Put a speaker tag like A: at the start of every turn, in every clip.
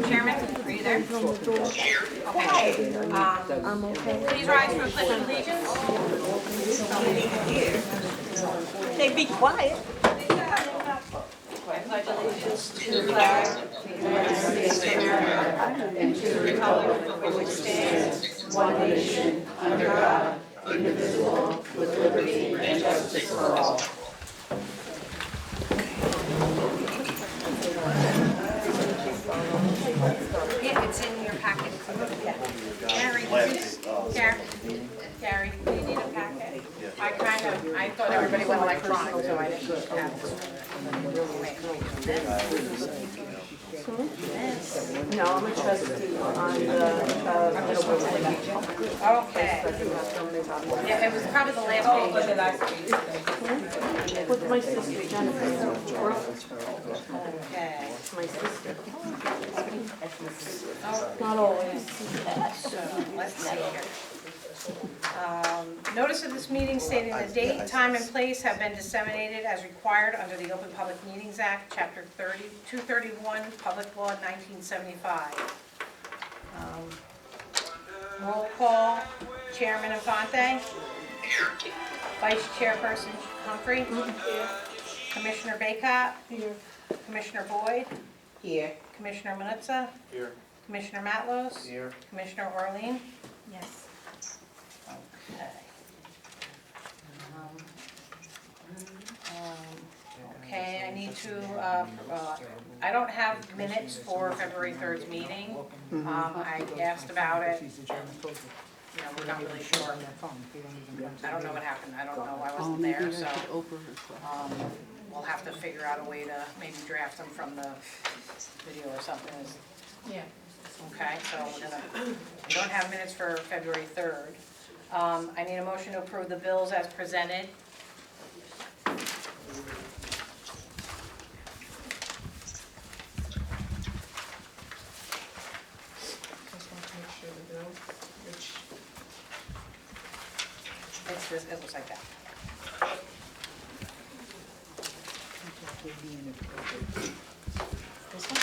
A: Chairman, are you there? Okay. Please rise for the Pledge of Allegiance.
B: They be quiet.
A: I pledge allegiance to the flag of the United States of America and to the republic for which stands one nation, under God, indivisible, with liberty and justice for all. Yeah, it's in your packet. Gary, do you need a packet? I thought everybody went electronic, so I didn't have
B: No, I'm a trustee on the,
A: Okay. Yeah, it was probably the last page.
B: with my sister Jennifer.
A: Okay.
B: My sister. Not always.
A: So, let's see here. Notice of this meeting stating the date, time, and place have been disseminated as required under the Open Public Meetings Act, Chapter 231, Public Law 1975. Roll call, Chairman Infante. Vice Chairperson Humphrey. Commissioner Baycott.
B: Here.
A: Commissioner Boyd.
B: Here.
A: Commissioner Manuzza.
C: Here.
A: Commissioner Matlos.
C: Here.
A: Commissioner Orlean.
B: Yes.
A: Okay. Okay, I need to, I don't have minutes for February 3rd's meeting. I asked about it. You know, we're not really sure. I don't know what happened. I don't know. I wasn't there, so we'll have to figure out a way to maybe draft them from the video or something.
B: Yeah.
A: Okay, so we don't have minutes for February 3rd. I need a motion to approve the bills as presented.
B: Just want to make sure the bill, which.
A: It's this, it looks like that. This one?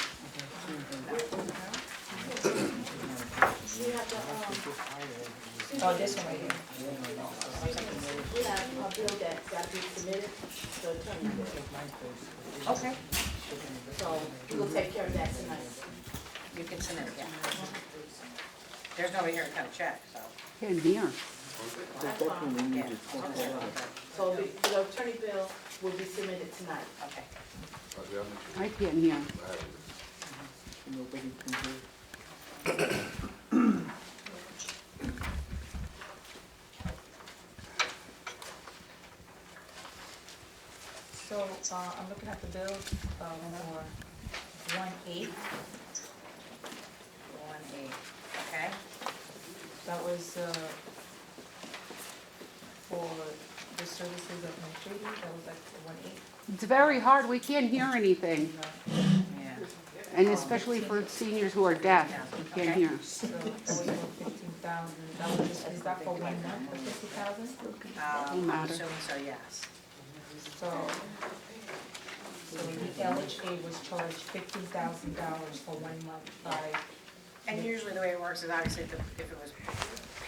A: Oh, this one right here.
B: We have a bill that's got to be submitted to attorney bill.
A: Okay.
B: So we'll take care of that tonight.
A: You can submit it, yeah. There's nobody here to cut a check, so.
D: Can't hear.
B: That's fine.
A: Yeah.
B: So the attorney bill will be submitted tonight.
A: Okay.
D: I can't hear.
E: So, I'm looking at the bill, for 1/8,
A: 1/8, okay?
E: that was, for the services administrative, that was like 1/8.
D: It's very hard. We can't hear anything.
A: Yeah.
D: And especially for seniors who are deaf, we can't hear.
E: So, that was for 15,000, that was just, is that for 1 month, for 50,000?
A: I'm
D: matter.
A: assuming so, yes.
E: So the LHA was charged $15,000 for 1 month by,
A: And usually the way it works is obviously if it was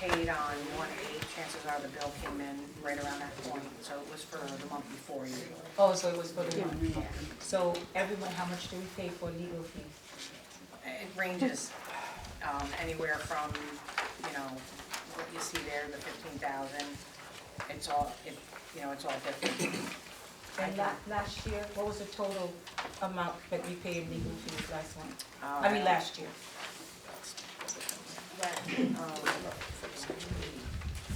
A: paid on 1/8, chances are the bill came in right around that point. So it was for the month before usually.
E: oh, so it was for the month. So everyone, how much do we pay for legal fees?
A: It ranges anywhere from, you know, what you see there, the 15,000. It's all different.
E: And last year, what was the total amount that we paid in legal fees last month? Last year.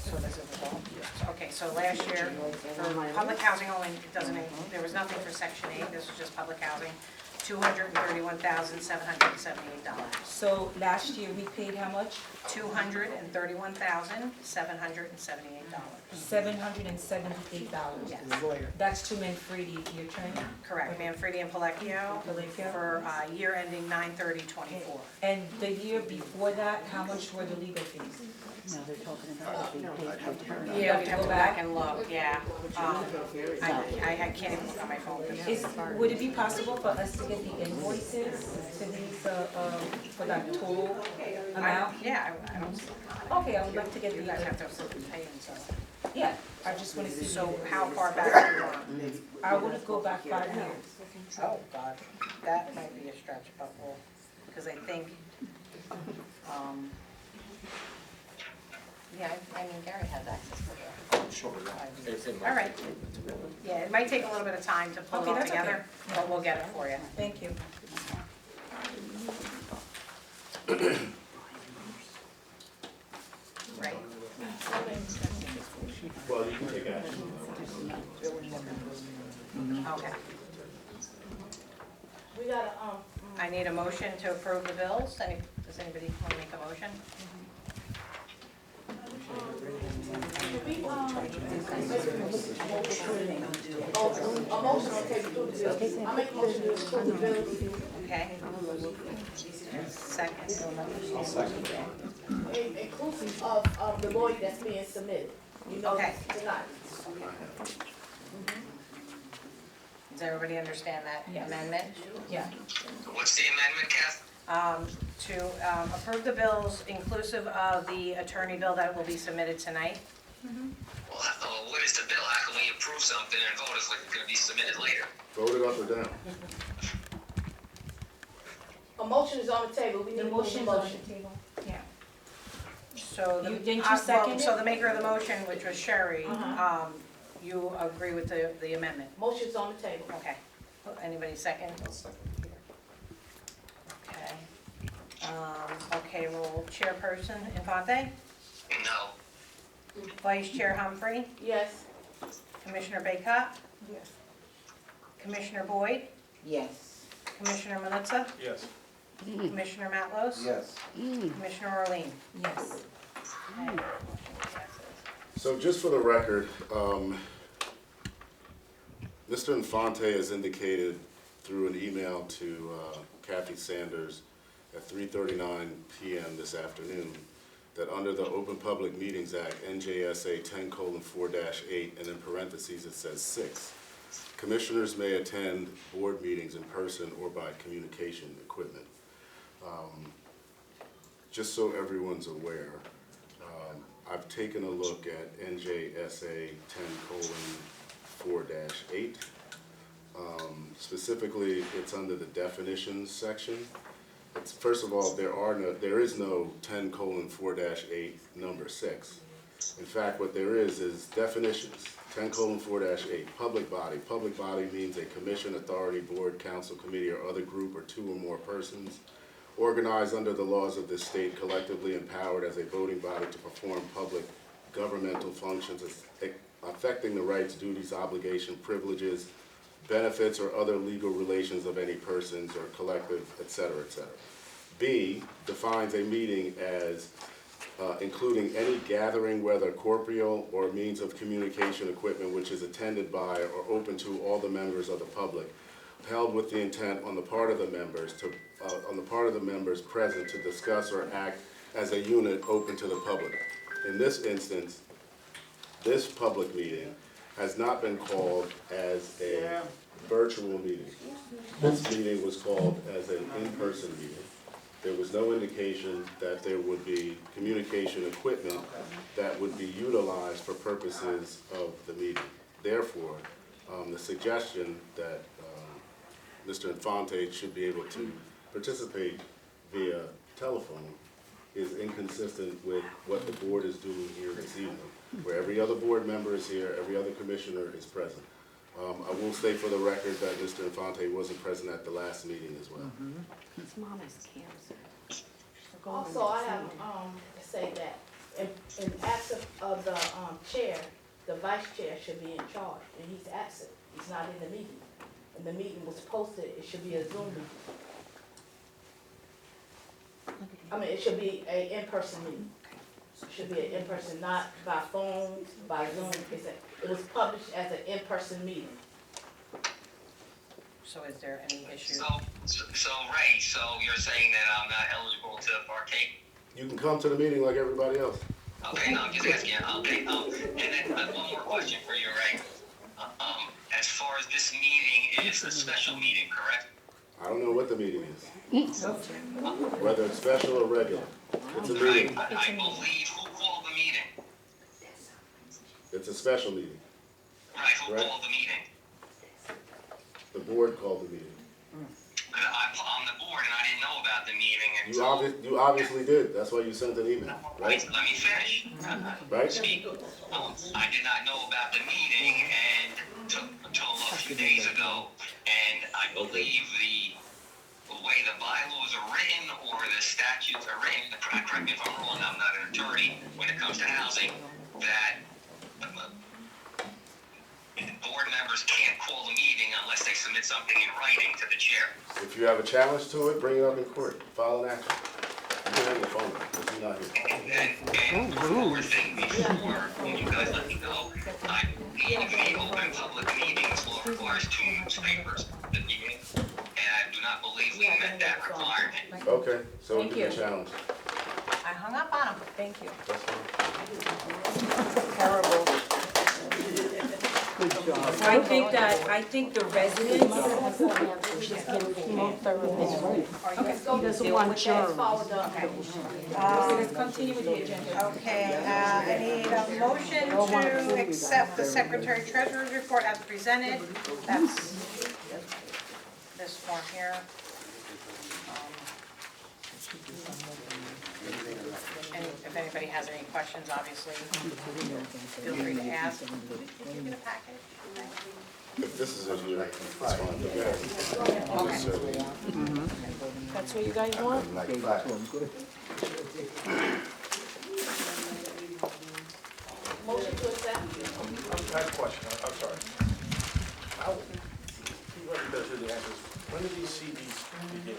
A: So this is the all. Okay, so last year, for public housing only, there was nothing for Section 8, this was just public housing, $231,778.
E: So last year, we paid how much?
A: $231,778.
E: $778.
A: Yes,
E: That's to Manfredi, the attorney?
A: correct, Manfredi and Palacio
E: Palacio.
A: for year ending 9/30/24.
E: And the year before that, how much were the legal fees?
D: No, they're talking about the
A: Yeah, we'd have to go back and look, yeah. I can't even look on my phone.
E: Would it be possible for us to get get the invoices to these, for that total amount?
A: Yeah, I don't see.
E: Okay, I would like to get
A: You guys
E: the,
A: have to approve the payment, so.
E: yeah, I just wanna see.
A: So how far back do you want?
E: I wanna go back 5 years.
A: Oh, God, that might be a stretch, but we'll, because I think, yeah, I mean, Gary has access to the.
C: Sure.
A: All right. Yeah, it might take a little bit of time to pull it
E: Okay,
A: all
E: that's okay.
A: together, but we'll get it for you.
E: Thank you.
A: Right.
C: Well, you can take action.
A: Okay.
B: We gotta,
A: I need a motion to approve the bills. Does anybody want to make a motion?
B: a motion on table to do the bills. I make a motion to approve the bills,
A: Okay. Second.
C: I'll second.
B: inclusive of the lawyer that's being submitted. You know,
A: Okay.
B: tonight.
A: Does everybody understand that
E: Yes.
A: amendment?
E: Yeah.
F: What's the amendment, Kath?
A: To approve the bills inclusive of the attorney bill that will be submitted tonight.
F: Well, what is the bill? How can we approve something and vote if it's gonna be submitted later?
C: Vote it up or down.
B: A motion is on the table, we need
E: The
B: to move the
E: motion's on the
B: motion.
E: table. Yeah.
A: So the.
E: Didn't you
A: well,
E: second
A: So
E: it?
A: the maker of the motion, which was Sherry,
E: Uh-huh.
A: you agree with the amendment?
B: Motion's on the table.
A: Okay. Anybody second?
C: I'll second.
A: Okay. Okay, roll chairperson Infante,
F: No.
A: vice chair Humphrey,
B: Yes.
A: Commissioner Baycott,
E: Yes.
A: Commissioner Boyd,
B: Yes.
A: Commissioner Malitza,
C: Yes.
A: Commissioner Matlos,
C: Yes.
A: Commissioner Orlean.
E: Yes.
A: Okay, motion passes.
C: So just for the record, Mr. Infante has indicated through an email to Kathy Sanders at 3:39 p.m. this afternoon that under the Open Public Meetings Act, NJSA 10:4-8, and in parentheses it says 6, commissioners may attend board meetings in person or by communication equipment. Just so everyone's aware, I've taken a look at NJSA 10:4-8. Specifically, it's under the definitions section. It's, first of all, there is no 10:4-8 number 6. In fact, what there is definitions. 10:4-8, public body. Public body means a commission, authority, board, council, committee, or other group or 2 or more persons organized under the laws of this state, collectively empowered as a voting body to perform public governmental functions affecting the rights, duties, obligation, privileges, benefits, or other legal relations of any persons or collective, et cetera, et cetera. B defines a meeting as including any gathering, whether corporeal or means of communication equipment, which is attended by or open to all the members of the public, held with the intent on the part of the members present to discuss or act as a unit open to the public. In this instance, this public meeting has not been called as a virtual meeting. This meeting was called as an in-person meeting. There was no indication that there would be communication equipment that would be utilized for purposes of the meeting. Therefore, the suggestion that Mr. Infante should be able to participate via telephone is inconsistent with what the board is doing here this evening, where every other board member is here, every other commissioner is present. I will state for the record that Mr. Infante wasn't present at the last meeting as well.
D: His mom has cancer.
B: Also, I have, to say that in absence of the, chair, the vice chair should be in charge, and he's absent, he's not in the meeting. And the meeting was posted, it should be a Zoom meeting. I mean, it should be a in-person meeting. It should be an in-person, not by phone, by Zoom, it was published as an in-person meeting.
A: So is there any issue?
F: So Ray, so you're saying that I'm not eligible to partake?
C: You can come to the meeting like everybody else.
F: Okay, no, I'm just asking. Okay, and then one more question for you, Ray. As far as this meeting is a special meeting, correct?
C: I don't know what the meeting is. Whether it's special or regular. It's a meeting.
F: I believe who called the meeting?
C: It's a special meeting.
F: Right, who
C: Right.
F: called the meeting?
C: The board called the meeting.
F: I'm on the board and I didn't know about the meeting
C: You
F: until.
C: you obviously did. That's why you sent an email, right?
F: Let me finish.
C: Right?
F: Speak. I did not know about the meeting until a few days ago. And I believe the way the bylaws are written or the statutes are written, correct me if I'm wrong, I'm not an attorney, when it comes to housing, that board members can't call a meeting unless they submit something in writing to the chair.
C: If you have a challenge to it, bring it up in court. File an action. You can hang the phone up, because he's not here.
F: And one more thing before, when you guys let me go, I believe the open public meetings law requires 2 newspapers, the meeting, and I do not believe we met that requirement.
C: Okay, so
E: Thank
C: it can be
E: you.
C: challenged.
A: I hung up on him.
E: Thank you.
C: That's fine.
E: Terrible. I think the residents.
D: He doesn't want germs.
E: Let's continue with the agenda.
A: Okay, I need a motion to accept the secretary treasurer's report as presented. That's this form here. And if anybody has any questions, obviously, feel free to ask. Did you get a package?
C: If this is in here, it's fine. Okay.
E: That's what you guys want?
B: Motion to accept.
G: I have a question, I'm sorry. How, you already go through the answers. When did these CDs begin?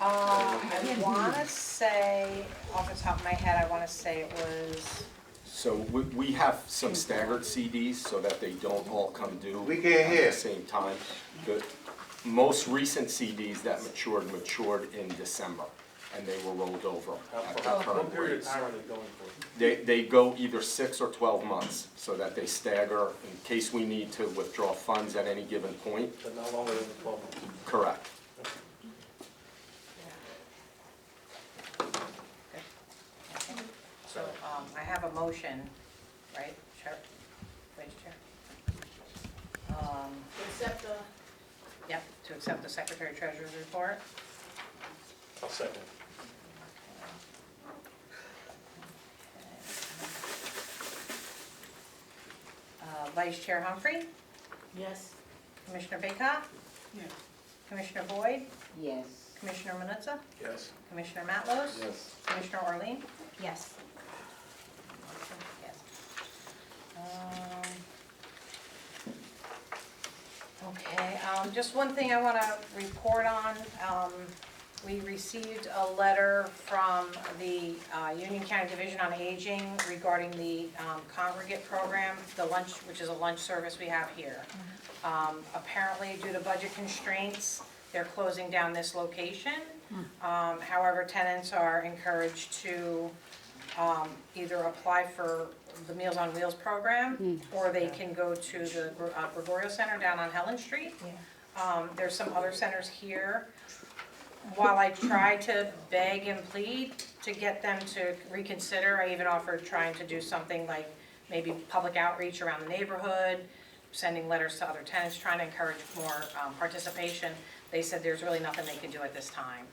A: I wanna say, off the top of my head, I wanna say it was,
H: So we have some staggered CDs so that they don't all come due
G: We can't
H: at
G: hear.
H: the same time. The most recent CDs that matured in December, and they were rolled over at the
G: What
H: current
G: period of
H: rates.
G: time are they going for?
H: They go either 6 or 12 months, so that they stagger in case we need to withdraw funds at any given point.
G: But no longer than 12 months?
H: Correct.
A: so, I have a motion, right, Chair, Vice Chair?
B: Accept the,
A: Yep, to accept the secretary treasurer's report.
G: I'll second.
A: Vice Chair Humphrey,
B: yes.
A: Commissioner Baycott? Yes. Commissioner Boyd,
D: Yes.
A: Commissioner Manutza,
G: Yes.
A: Commissioner Matlos?
C: Yes.
A: Commissioner Orlean?
E: Yes.
A: Yes. Okay, just one thing I want to report on. We received a letter from the Union County Division on Aging regarding the congregate program, the lunch, which is a lunch service we have here. Apparently, due to budget constraints, they're closing down this location. However, tenants are encouraged to either apply for the Meals on Wheels program, or they can go to the Gregorio Center down on Helen Street. There's some other centers here. While I tried to beg and plead to get them to reconsider, I even offered trying to do something like maybe public outreach around the neighborhood, sending letters to other tenants, trying to encourage more participation. They said there's really nothing they can do at this time.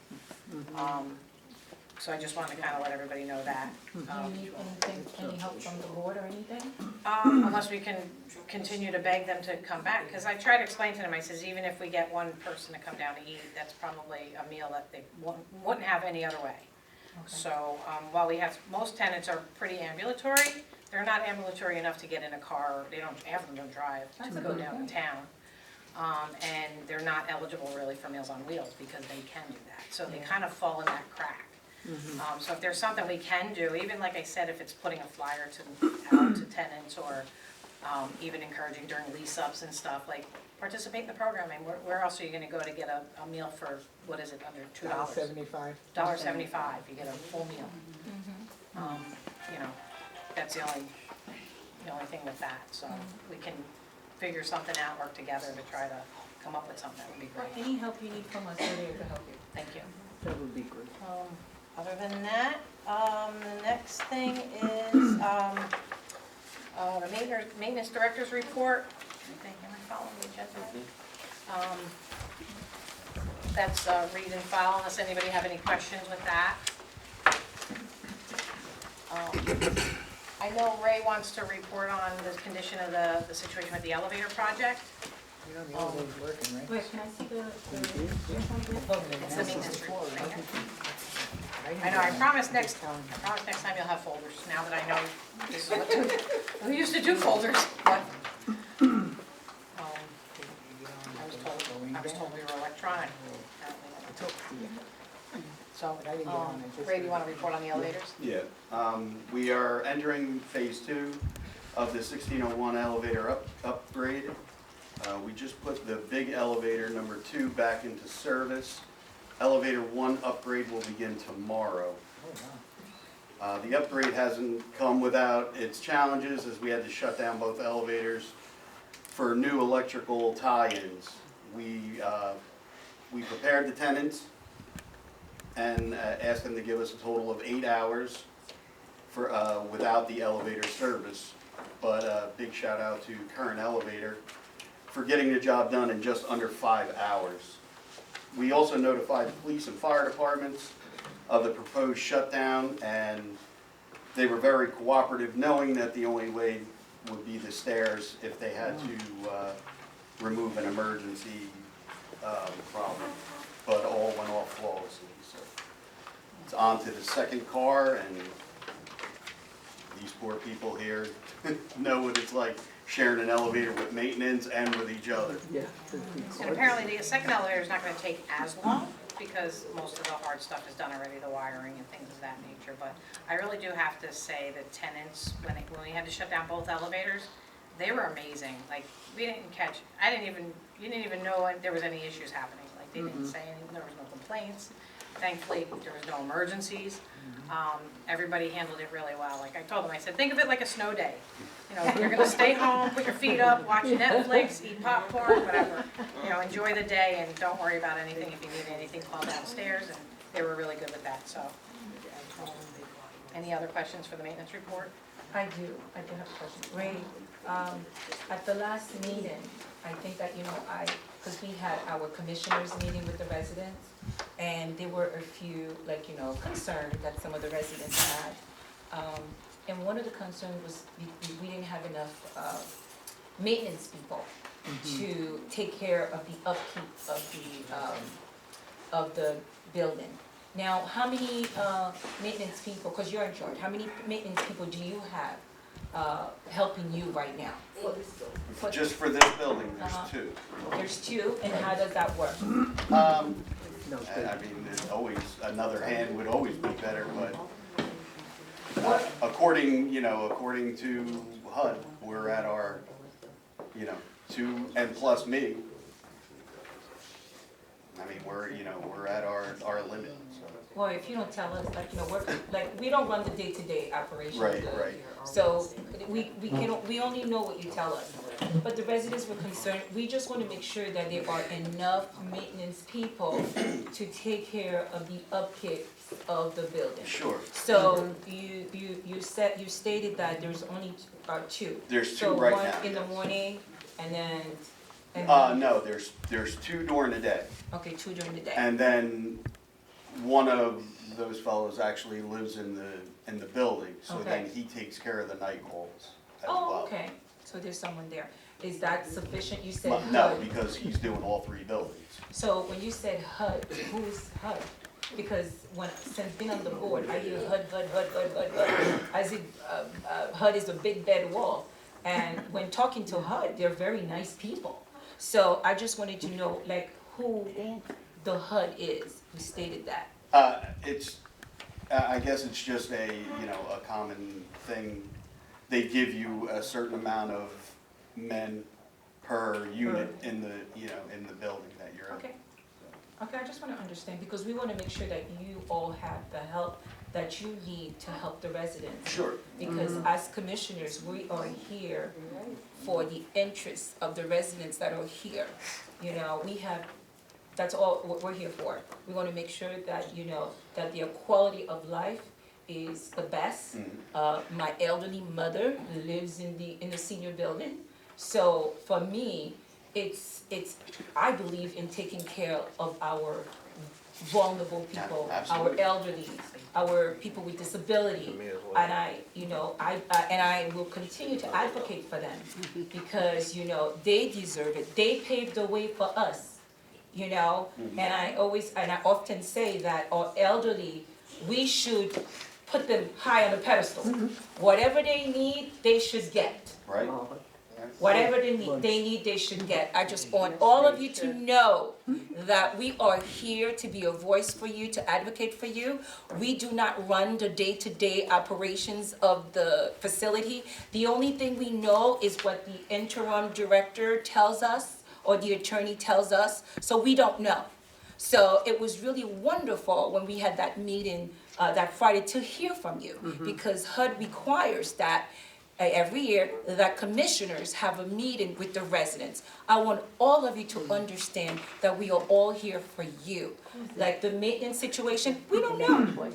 A: So I just wanted to kind of let everybody know that.
E: Do you need anything, any help from the board or anything?
A: Unless we can continue to beg them to come back, because I tried to explain to them, I says, even if we get one person to come down to eat, that's probably a meal that they wouldn't have any other way. So, while we have, most tenants are pretty ambulatory, they're not ambulatory enough to get in a car, they don't, half of them don't drive to go down to town. And they're not eligible really for Meals on Wheels because they can do that, so they kind of fall in that crack. So if there's something we can do, even like I said, if it's putting a flyer out to tenants, or even encouraging during lease-ups and stuff, like participate in the program. I mean, where else are you gonna go to get a meal for, what is it, under $2?
I: $1.75.
A: $1.75, you get a full meal. You know, that's the only thing with that, so we can figure something out, work together to try to come up with something, that would be
E: Well,
A: great.
E: any help you need from us, we're there to help you.
A: Thank you.
I: That would be good.
A: Other than that, the next thing is, the maintenance director's report. I think, am I following the agenda? That's read and file, unless anybody have any questions with that. I know Ray wants to report on the condition of the situation with the elevator project.
I: You know, the elevator's working, right?
E: Wait, can I see the?
A: It's the maintenance report. I know, I promise next time you'll have folders, now that I know this is what to, we used to do folders, but, I was told we were electronic. Apparently not. So, Ray, do you want to report on the elevators?
J: Yeah, we are entering phase 2 of the 1601 elevator upgrade. We just put the big elevator number 2 back into service. Elevator 1 upgrade will begin tomorrow. The upgrade hasn't come without its challenges, as we had to shut down both elevators for new electrical tie-ins. We prepared the tenants and asked them to give us a total of 8 hours for, without the elevator service. But big shout out to Current Elevator for getting the job done in just under 5 hours. We also notified the police and fire departments of the proposed shutdown, and they were very cooperative, knowing that the only way would be the stairs if they had to remove an emergency problem. But all went off flawlessly. So it's on to the second car, and these poor people here know what it's like sharing an elevator with maintenance and with each other.
I: Yeah.
A: And apparently the second elevator is not going to take as long, because most of the hard stuff is done already, the wiring and things of that nature. But I really do have to say the tenants, when we had to shut down both elevators, they were amazing. Like, we didn't catch, you didn't even know there was any issues happening. Like, they didn't say anything, there was no complaints. Thankfully, there was no emergencies. Everybody handled it really well. Like I told them, I said, think of it like a snow day. You know, you're gonna stay home, put your feet up, watch Netflix, eat popcorn, whatever. You know, enjoy the day and don't worry about anything. If you need anything, call downstairs, and they were really good with that, so. Any other questions for the maintenance report?
E: I do have a question. Ray, at the last meeting, I think that, because we had our commissioners meeting with the residents, and there were a few, concerns that some of the residents had. And one of the concerns was we didn't have enough maintenance people to take care of the upkeep of the building. Now, how many maintenance people, because you're in charge, how many maintenance people do you have helping you right now?
J: Just for this building, there's 2.
E: There's 2, and how does that work?
J: I mean, there's always, another hand would always be better, but according to HUD, we're at our, 2 and plus me. I mean, we're at our limit.
E: Well, if you don't tell us, we don't run the day-to-day operation.
J: Right.
E: So we only know what you tell us. But the residents were concerned, we just want to make sure that there are enough maintenance people to take care of the upkeep of the building.
J: Sure.
E: So you stated that there's only 2.
J: There's 2 right now.
E: So 1 in the morning and then.
J: No, there's 2 during the day.
E: Okay, 2 during the day.
J: And then one of those fellows actually lives in the building, so then he takes care of the night calls as well.
E: Oh, okay, so there's someone there. Is that sufficient? You said
J: But
E: HUD.
J: no, because he's doing all 3 buildings.
E: So when you said HUD, who's HUD? Because since being on the board, I hear HUD. As if HUD is a big bad wall. And when talking to HUD, they're very nice people. So I just wanted to know, who the HUD is, who stated that.
J: I guess it's just a common thing. They give you a certain amount of men per unit in the building that you're in.
E: Okay. Okay, I just want to understand, because we want to make sure that you all have the help that you need to help the residents.
J: Sure.
E: Because as commissioners, we are here for the interests of the residents that are here. You know, that's all what we're here for. We want to make sure that, you know, that their quality of life is the best. My elderly mother lives in the senior building. So for me, it's I believe in taking care of our vulnerable people, our
J: Absolutely.
E: elderly, our people with disability. And I will continue to advocate for them because, you know, they deserve it. They paved the way for us, you know? And I often say that our elderly, we should put them high on a pedestal. Whatever they need, they should get.
J: Right?
E: Whatever they should get. I just want all of you to know that we are here to be a voice for you, to advocate for you. We do not run the day-to-day operations of the facility. The only thing we know is what the interim director tells us or the attorney tells us, so we don't know. So it was really wonderful when we had that meeting that Friday to hear from you, because HUD requires that every year that commissioners have a meeting with the residents. I want all of you to understand that we are all here for you. Like the maintenance situation, we don't know.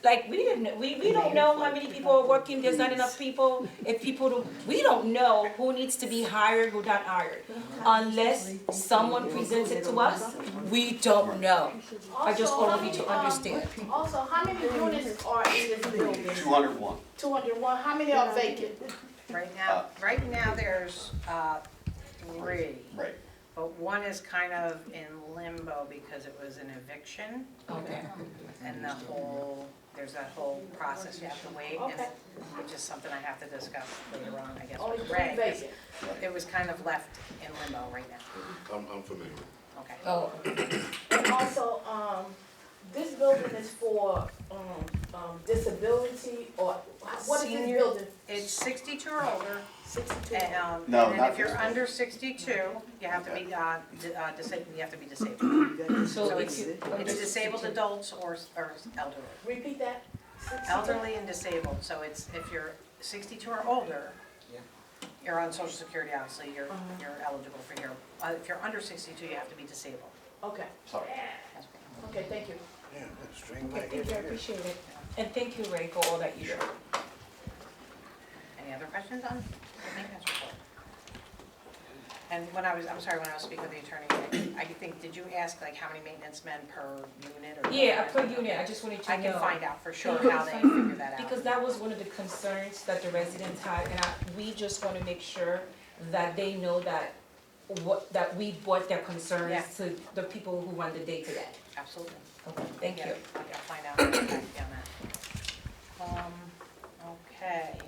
E: Like we don't know how many people are working, there's not enough people. If people don't, we don't know who needs to be hired, who not hired. Unless someone presents it to us, we don't know. I just want all of you to understand.
B: Also, how many units are in this building?
J: 201.
B: 201, how many are vacant?
A: Right now, there's, 3.
J: Right.
A: But one is kind of in limbo because it was an eviction.
E: Okay.
A: And there's that whole process you have to wait, and which is something I have to discuss later on, I guess,
B: Only
A: with
B: 3
A: Ray.
B: vacant.
A: It was kind of left in limbo right now.
C: I'm familiar.
A: Okay.
E: Oh,
B: And also, this building is for, disability, or what is this
A: Senior-
B: building?
A: It's 62 or older,
B: 62?
A: and
J: No,
A: and then
J: not
A: if you're
J: this
A: under 62, you have to be, disabled, you have to be disabled.
E: so
A: So
E: if
A: it's disabled adults or elderly.
B: Repeat that? 62?
A: Elderly and disabled, so it's, if you're 62 or older, you're on social security, obviously, you're eligible for here. If you're under 62, you have to be disabled.
B: Okay,
J: Sorry.
B: okay, thank you.
E: Okay, thank you, I appreciate it. And thank you, Ray, for all that you do.
A: Any other questions on the maintenance report? And when I was speaking with the attorney, I think, did you ask like how many maintenance men per unit or?
E: Yeah, per unit, I just wanted to know.
A: I can find out for sure
E: Can you
A: how they
E: find-
A: figure that out.
E: Because that was one of the concerns that the residents had, and we just want to make sure that they know that that we brought their concerns
A: Yeah.
E: to the people who run the day-to-day.
A: Absolutely.
E: Okay, thank you.
A: I'll find out and get back to you on that. Okay,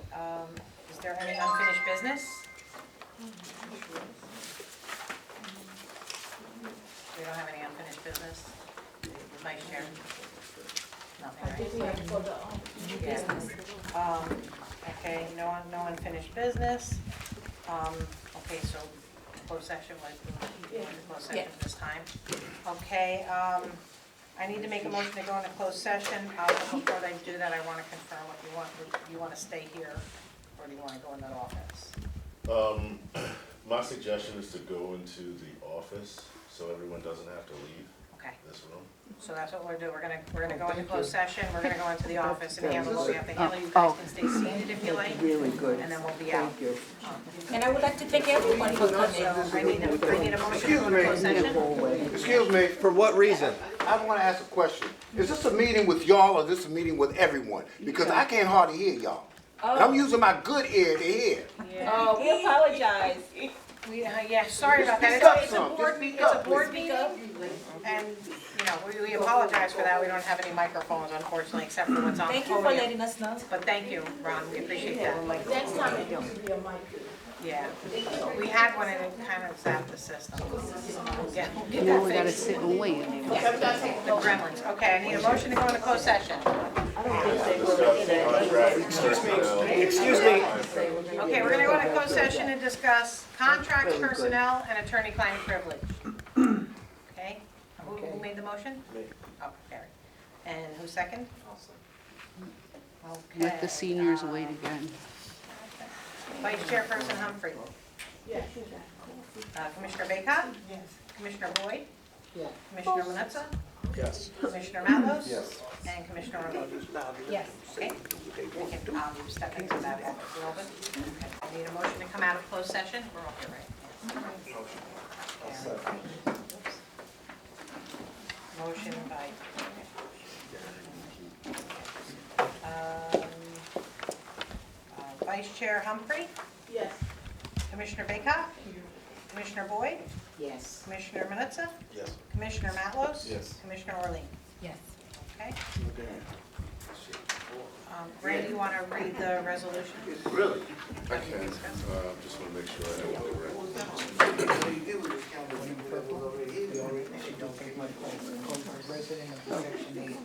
A: is there any unfinished business? We don't have any unfinished business? Vice Chair? Nothing,
B: I
A: right?
B: think we have for the, new
A: Yeah.
B: business.
A: Okay, no unfinished business. Okay, so closed session, closed session this time. Okay, I need to make a motion to go into closed session. Before I do that, I want to confirm what you want. Do you want to stay here, or do you want to go in that office?
C: My suggestion is to go into the office so everyone doesn't have to leave
A: Okay,
C: this room.
A: so that's what we'll do. We're gonna go into closed session. We're gonna go into the office and handle what we have to handle. You guys can stay seated if you like,
I: Really good.
A: and then we'll be out.
I: Thank you.
E: And I would like to thank everyone for coming.
A: So I need a motion to go into closed session.
K: Excuse me, for what reason? I want to ask a question. Is this a meeting with y'all or is this a meeting with everyone? Because I can't hardly hear y'all. And I'm using my good ear to hear.
E: Oh, we apologize.
A: Yeah, sorry about that.
K: Speak up
A: It's a
K: some.
A: board,
K: Just speak
A: it's a
K: up,
A: board
K: please.
A: meeting, and, you know, we apologize for that. We don't have any microphones unfortunately, except for what's on the
E: Thank you for
A: podium.
E: letting us know.
A: But thank you, Ron, we appreciate that.
B: Next time it needs to be a mic.
A: Yeah, we had one and it kind of zapped the system. We'll get
D: Now we
A: that
D: gotta
A: fixed.
D: sit and wait.
B: Okay, we gotta take
A: The gremlins. Okay, I need a motion to go into closed session.
G: Excuse me.
A: Okay, we're gonna go into closed session and discuss contracts, personnel, and attorney-client privilege. Okay, who made the motion?
G: Me.
A: Oh, Gary. And who's second? Okay.
D: Let the seniors wait again.
A: Vice Chairperson Humphrey.
B: Yes.
A: Commissioner Baycott? Yes. Commissioner Boyd?
I: Yeah.
A: Commissioner Manetza?
G: Yes.
A: Commissioner Matlos?
G: Yes.
A: And Commissioner Arnold?
E: Yes.
A: Okay? We can, step into that after a little bit. Okay. I need a motion to come out of closed session. We're all here, right? Motion by. Vice Chair Humphrey,
B: Yes.
A: Commissioner Baycott, Commissioner Boyd,
I: Yes.
A: Commissioner Manetza,
G: Yes.
A: Commissioner Matlos.
G: Yes.
A: Commissioner Orlean.
E: Yes.
A: Okay? Ray, you want to read the resolution?
C: Really? I can, just want to make sure I have it right.
I: Resident of Section 8,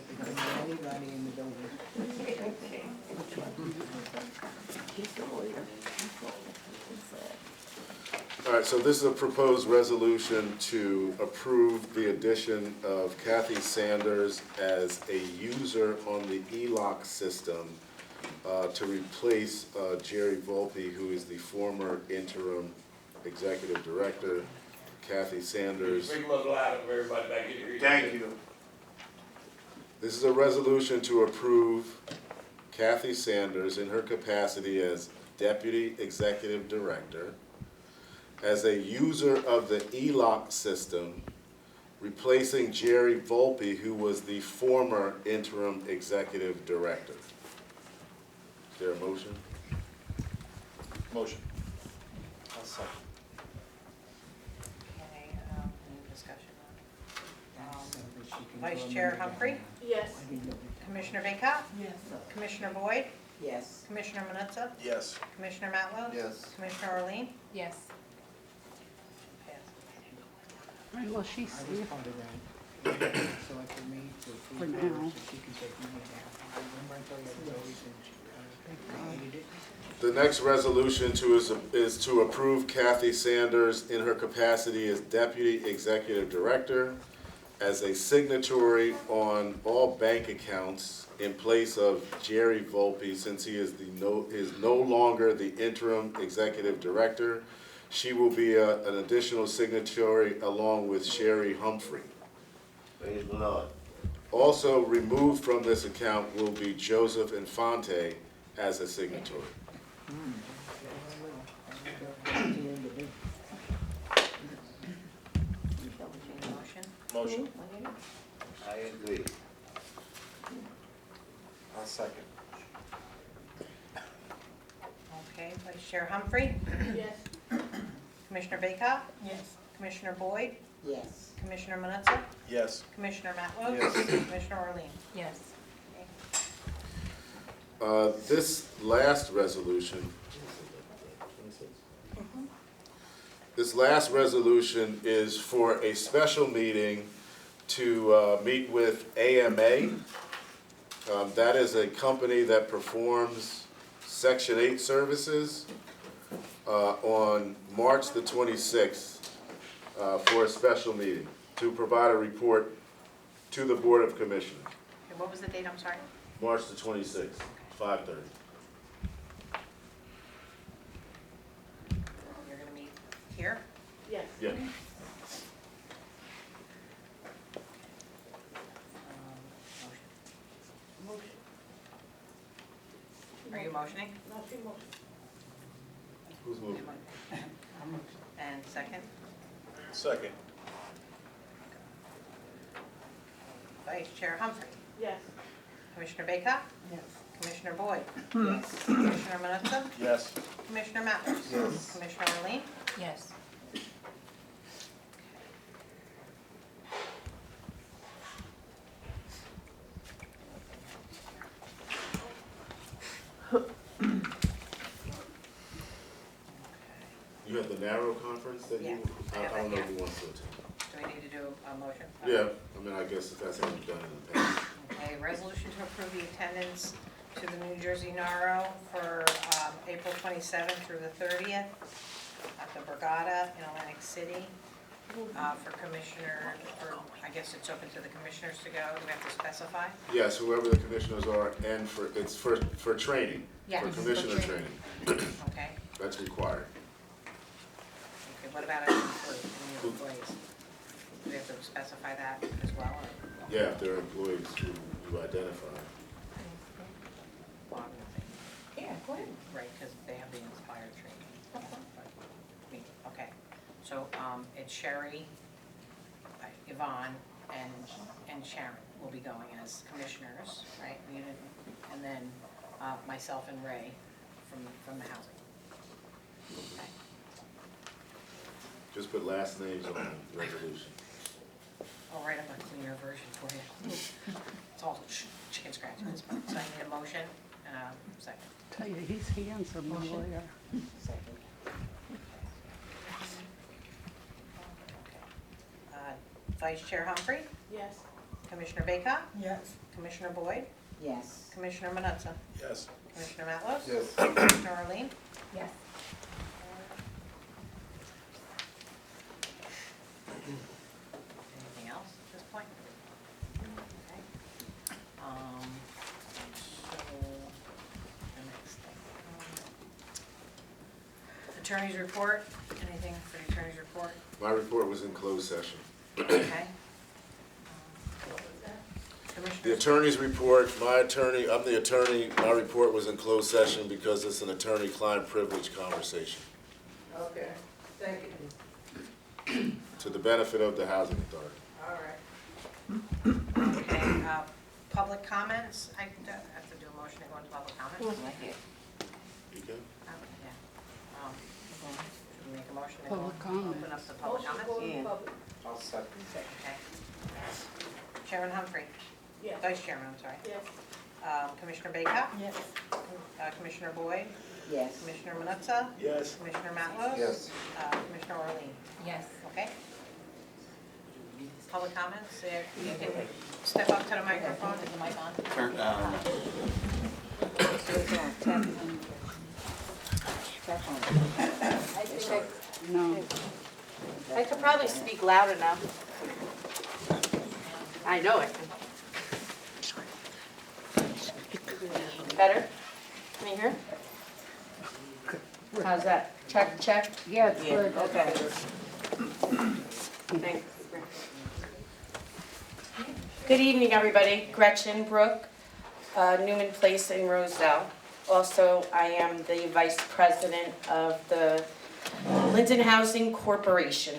I: because anybody in the building.
C: All right, so this is a proposed resolution to approve the addition of Kathy Sanders as a user on the ELOC system to replace Jerry Volpe, who is the former interim executive director. Kathy Sanders.
L: Speak a little louder for everybody back here.
K: Thank you.
C: This is a resolution to approve Kathy Sanders in her capacity as deputy executive director as a user of the ELOC system, replacing Jerry Volpe, who was the former interim executive director. Is there a motion?
G: Motion. I'll second.
A: Okay, any discussion on it? Vice Chair Humphrey,
B: Yes.
A: Commissioner Baycott,
I: Yes.
A: Commissioner Boyd,
I: Yes.
A: Commissioner Manetza,
G: Yes.
A: Commissioner Matlos.
J: Yes.
A: Commissioner Orlean.
E: Yes.
D: Right, well, she's
I: I was
D: safe
I: part of that. Selected me to approve
D: for
I: her
D: now.
I: so she can take money down. Remember I told you I was always created it?
C: The next resolution is to approve Kathy Sanders in her capacity as deputy executive director as a signatory on all bank accounts in place of Jerry Volpe, since he is no longer the interim executive director. She will be an additional signatory along with Sherry Humphrey.
K: Praise the Lord.
C: Also removed from this account will be Joseph Infante as a signatory.
A: Motion?
G: Motion.
K: I agree.
G: I'll second.
A: Okay, Vice Chair Humphrey,
B: Yes.
A: Commissioner Baycott,
I: Yes.
A: Commissioner Boyd,
I: Yes.
A: Commissioner Manetza,
G: Yes.
A: Commissioner Matlos.
G: Yes.
A: Commissioner Orlean.
E: Yes.
C: This last resolution, is for a special meeting to meet with AMA. That is a company that performs Section 8 services on March the 26th for a special meeting to provide a report to the Board of Commissioners.
A: Okay, what was the date, I'm sorry?
C: March the 26th, 5:30.
A: You're gonna meet here?
B: Yes.
C: Yeah.
B: Motion.
A: Are you motioning?
B: No, she motion.
C: Who's moving?
A: And second?
G: Second.
A: Vice Chair Humphrey,
B: Yes.
A: Commissioner Baycott,
I: Yes.
A: Commissioner Boyd, Commissioner Manetza,
G: Yes.
A: Commissioner Matlos.
G: Yes.
A: Commissioner Orlean.
E: Yes.
C: You have the narrow conference that
A: Yeah,
C: you,
A: I have
C: I don't know
A: that
C: if you want to attend.
A: Do we need to do a motion?
C: Yeah, I mean, I guess that's how you've done it in the past.
A: Okay, resolution to approve the attendance to the New Jersey NARO for April 27th through the 30th at the Borgata in Atlantic City. for commissioner, I guess it's open to the commissioners to go, do we have to specify?
C: Yes, whoever the commissioners are, and it's for training,
A: Yeah,
C: for
A: for
C: commissioner
A: training.
C: training.
A: Okay,
C: That's required.
A: okay, what about any employees? Do we have to specify that as well, or?
C: Yeah, if they're employees who you identify.
A: Well, I'm gonna think,
E: Yeah, go ahead.
A: right, because they have the inspired training. But, okay, so, it's Sherry, Yvonne, and Sharon will be going as commissioners, right? And then, myself and Ray from the housing. Okay.
C: Just put last names on the resolution.
A: I'll write up a cleaner version for you. It's all chicken scratch at this point. So I need a motion and a second.
D: Tell you, he's handsome, the
A: Motion.
D: lawyer.
A: Second. Vice Chair Humphrey,
B: Yes.
A: Commissioner Baycott,
I: Yes.
A: Commissioner Boyd,
I: Yes.
A: Commissioner Manuzza,
G: Yes.
A: Commissioner Matlos.
C: Yes.
A: Commissioner Arlene.
E: Yes.
A: Anything else at this point? Okay. So, the next thing. Attorney's report, anything for the attorney's report?
C: My report was in closed session.
A: Okay.
C: The
A: Commissioners,
C: attorney's report, I'm the attorney, my report was in closed session because it's an attorney-client privilege conversation
I: Okay, thank you.
C: to the benefit of the housing authority.
I: All right.
A: okay, public comments, I have to do a motion to go into public comments?
C: You can?
A: Yeah. Should we make a motion to go,
D: Public comment.
A: open up the public
B: Motion
A: comments?
B: for the public.
H: I'll second.
A: Okay. Chairman Humphrey,
B: Yes.
A: Vice Chairman, I'm sorry.
B: Yes.
A: Commissioner Baycott,
I: Yes.
A: Commissioner Boyd,
I: Yes.
A: Commissioner Manuzza,
G: Yes.
A: Commissioner Matlos.
C: Yes.
A: Commissioner Orlean.
E: Yes.
A: Okay. Public comments, you can step up to the microphone, is the mic on?
J: Turn,
D: No.
A: I could probably speak loud enough. I know it. Better? Can you hear? How's that? Check, check?
D: Yeah, it's good.
A: Okay. Thanks. Good evening, everybody. Gretchen Brook, Newman Place in Rosedale. Also, I am the Vice President of the Linden Housing Corporation.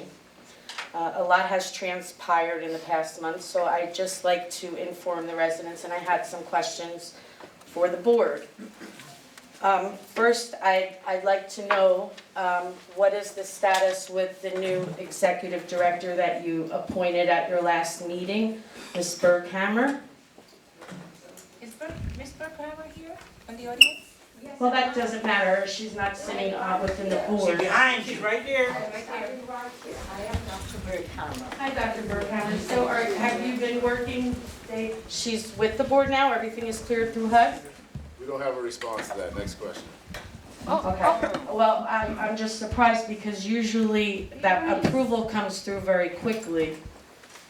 A: A lot has transpired in the past month, so I'd just like to inform the residents, and I had some questions for the board. First, I'd like to know what is the status with the new executive director that you appointed at your last meeting, Ms. Berghammer?
E: Is Ms. Berghammer here in the audience?
A: Well, that doesn't matter, she's not sitting within the board.
I: Behind, she's right there.
B: I am Dr. Berghammer.
A: Hi, Dr. Berghammer. So have you been working, she's with the board now, everything is cleared through HUD?
C: We don't have a response to that. Next question.
A: Okay, well, I'm just surprised because usually that approval comes through very quickly.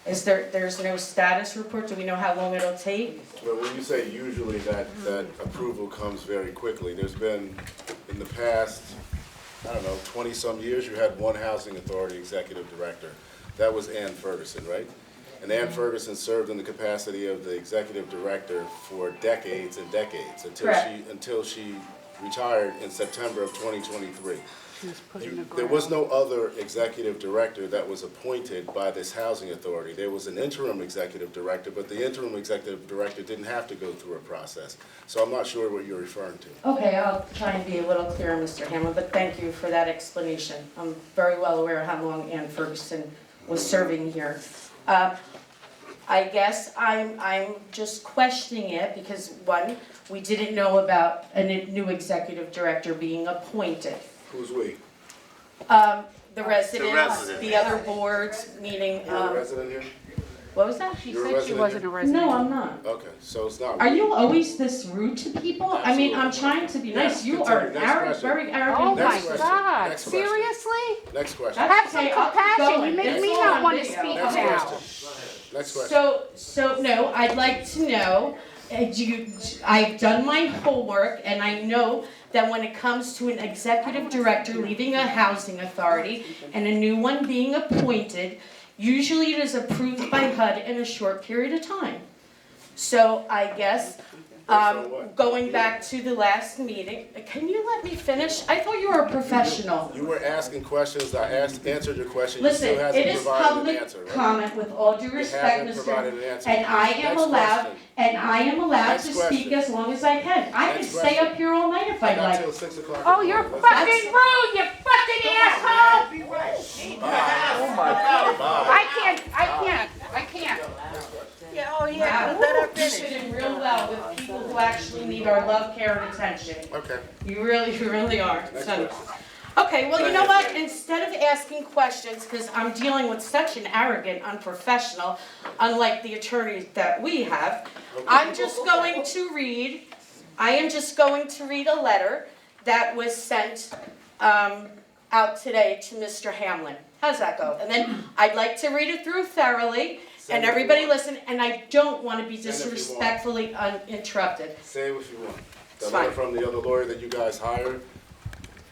A: There's no status report, do we know how long it'll take?
C: But when you say usually that approval comes very quickly, there's been, in the past, I don't know, 20-some years, you had one housing authority executive director. That was Ann Ferguson, right? And Ann Ferguson served in the capacity of the executive director for decades and decades until she retired in September of 2023. There was no other executive director that was appointed by this housing authority. There was an interim executive director, but the interim executive director didn't have to go through a process. So I'm not sure what you're referring to.
A: Okay, I'll try and be a little clearer, Mr. Hamlin, but thank you for that explanation. I'm very well aware of how long Ann Ferguson was serving here. I guess I'm just questioning it because, one, we didn't know about a new executive director being appointed.
C: Who's we?
A: The residents, the other boards, meaning,
C: You're a resident here?
B: What was that?
D: She
C: You're a
D: said she
C: resident
D: wasn't a
C: here?
D: resident.
B: No, I'm not.
C: Okay, so it's not.
B: Are you always this rude to people? I mean, I'm trying to be nice.
C: Yes,
B: You
C: continue.
B: are
C: Next
B: arrogant,
C: question.
B: very arrogant.
D: Oh my
C: Next question.
D: God,
C: Next question.
D: seriously?
C: Next question.
B: That's
D: Have some
B: okay, I'll keep
D: compassion,
B: going.
D: you make
B: It's
D: me
B: all
D: not
B: on
D: want to
B: video.
D: speak
C: Next
D: now.
C: question. Next question.
B: So no, I'd like to know, I've done my homework and I know that when it comes to an executive director leaving a housing authority and a new one being appointed, usually it is approved by HUD in a short period of time. So I guess, going back to the last meeting, can you let me finish? I thought you were a professional.
C: You were asking questions, answered your question, you
B: Listen,
C: still
B: it
C: hasn't
B: is
C: provided an
B: public
C: answer, right?
B: comment with all due
C: You
B: respect,
C: haven't provided an
B: Mr.
C: answer.
B: And I am
C: Next
B: allowed,
C: question.
B: and I am allowed
C: Next
B: to
C: question.
B: speak as long as I can. I can
C: Next
B: stay
C: question.
B: up here all night if
C: I
B: I'd
C: got
B: like.
C: till 6 o'clock.
D: Oh, you're
C: Let's-
D: fucking rude, you fucking asshole!
H: Oh my God.
D: I can't.
A: Yeah, oh
B: Wow,
A: let her
B: you
A: finish.
B: fit in real well with people who actually need our love, care, and attention.
C: Okay.
B: You really are.
C: Next
B: So-
C: question.
B: Okay, well, you know what? Instead of asking questions, because I'm dealing with such an arrogant, unprofessional, unlike the attorneys that we have, I am just going to read a letter that was sent out today to Mr. Hamlin. How's that go? And then I'd like to read it through thoroughly, and everybody listen, and I don't want to be
C: Send if you want.
B: disrespectfully uninterrupted.
C: Say what you want. The
B: It's
C: letter
B: fine.
C: from the other lawyer that you guys hired,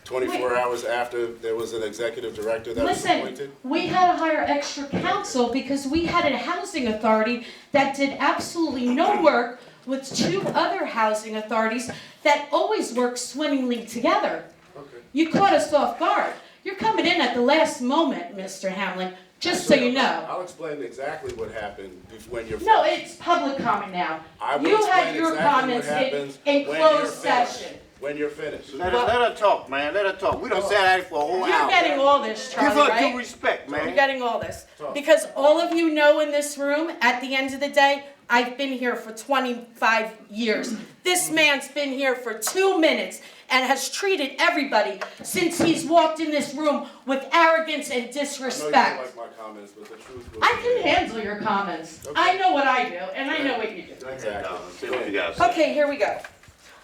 C: 24 hours after there was an executive director that was
B: Listen,
C: appointed?
B: we had to hire extra counsel because we had a housing authority that did absolutely no work with two other housing authorities that always work swimmingly together.
C: Okay.
B: You caught us off guard. You're coming in at the last moment, Mr. Hamlin, just so you know.
C: I'll explain exactly what happened when you're
B: No,
C: finished.
B: it's public comment now.
C: I will
B: You
C: explain
B: had your
C: exactly
B: comments
C: what happens
B: in
C: when you're
B: closed
C: finished.
B: session.
C: When you're finished.
K: Let her talk, man, let her talk. We done sat out here for a whole
B: You're
K: hour.
B: getting all this,
K: Give
B: Charlie,
K: her
B: right?
K: due respect,
B: You're
K: man.
B: getting all this.
C: Talk.
B: Because all of you know in this room, at the end of the day, I've been here for 25 years. This man's been here for 2 minutes and has treated everybody since he's walked in this room with arrogance and
C: I know you don't
B: disrespect.
C: like my comments, but the truth will.
B: I can handle your comments.
C: Okay.
B: I know what I do, and I know what you do.
C: Exactly.
B: Okay, here we go.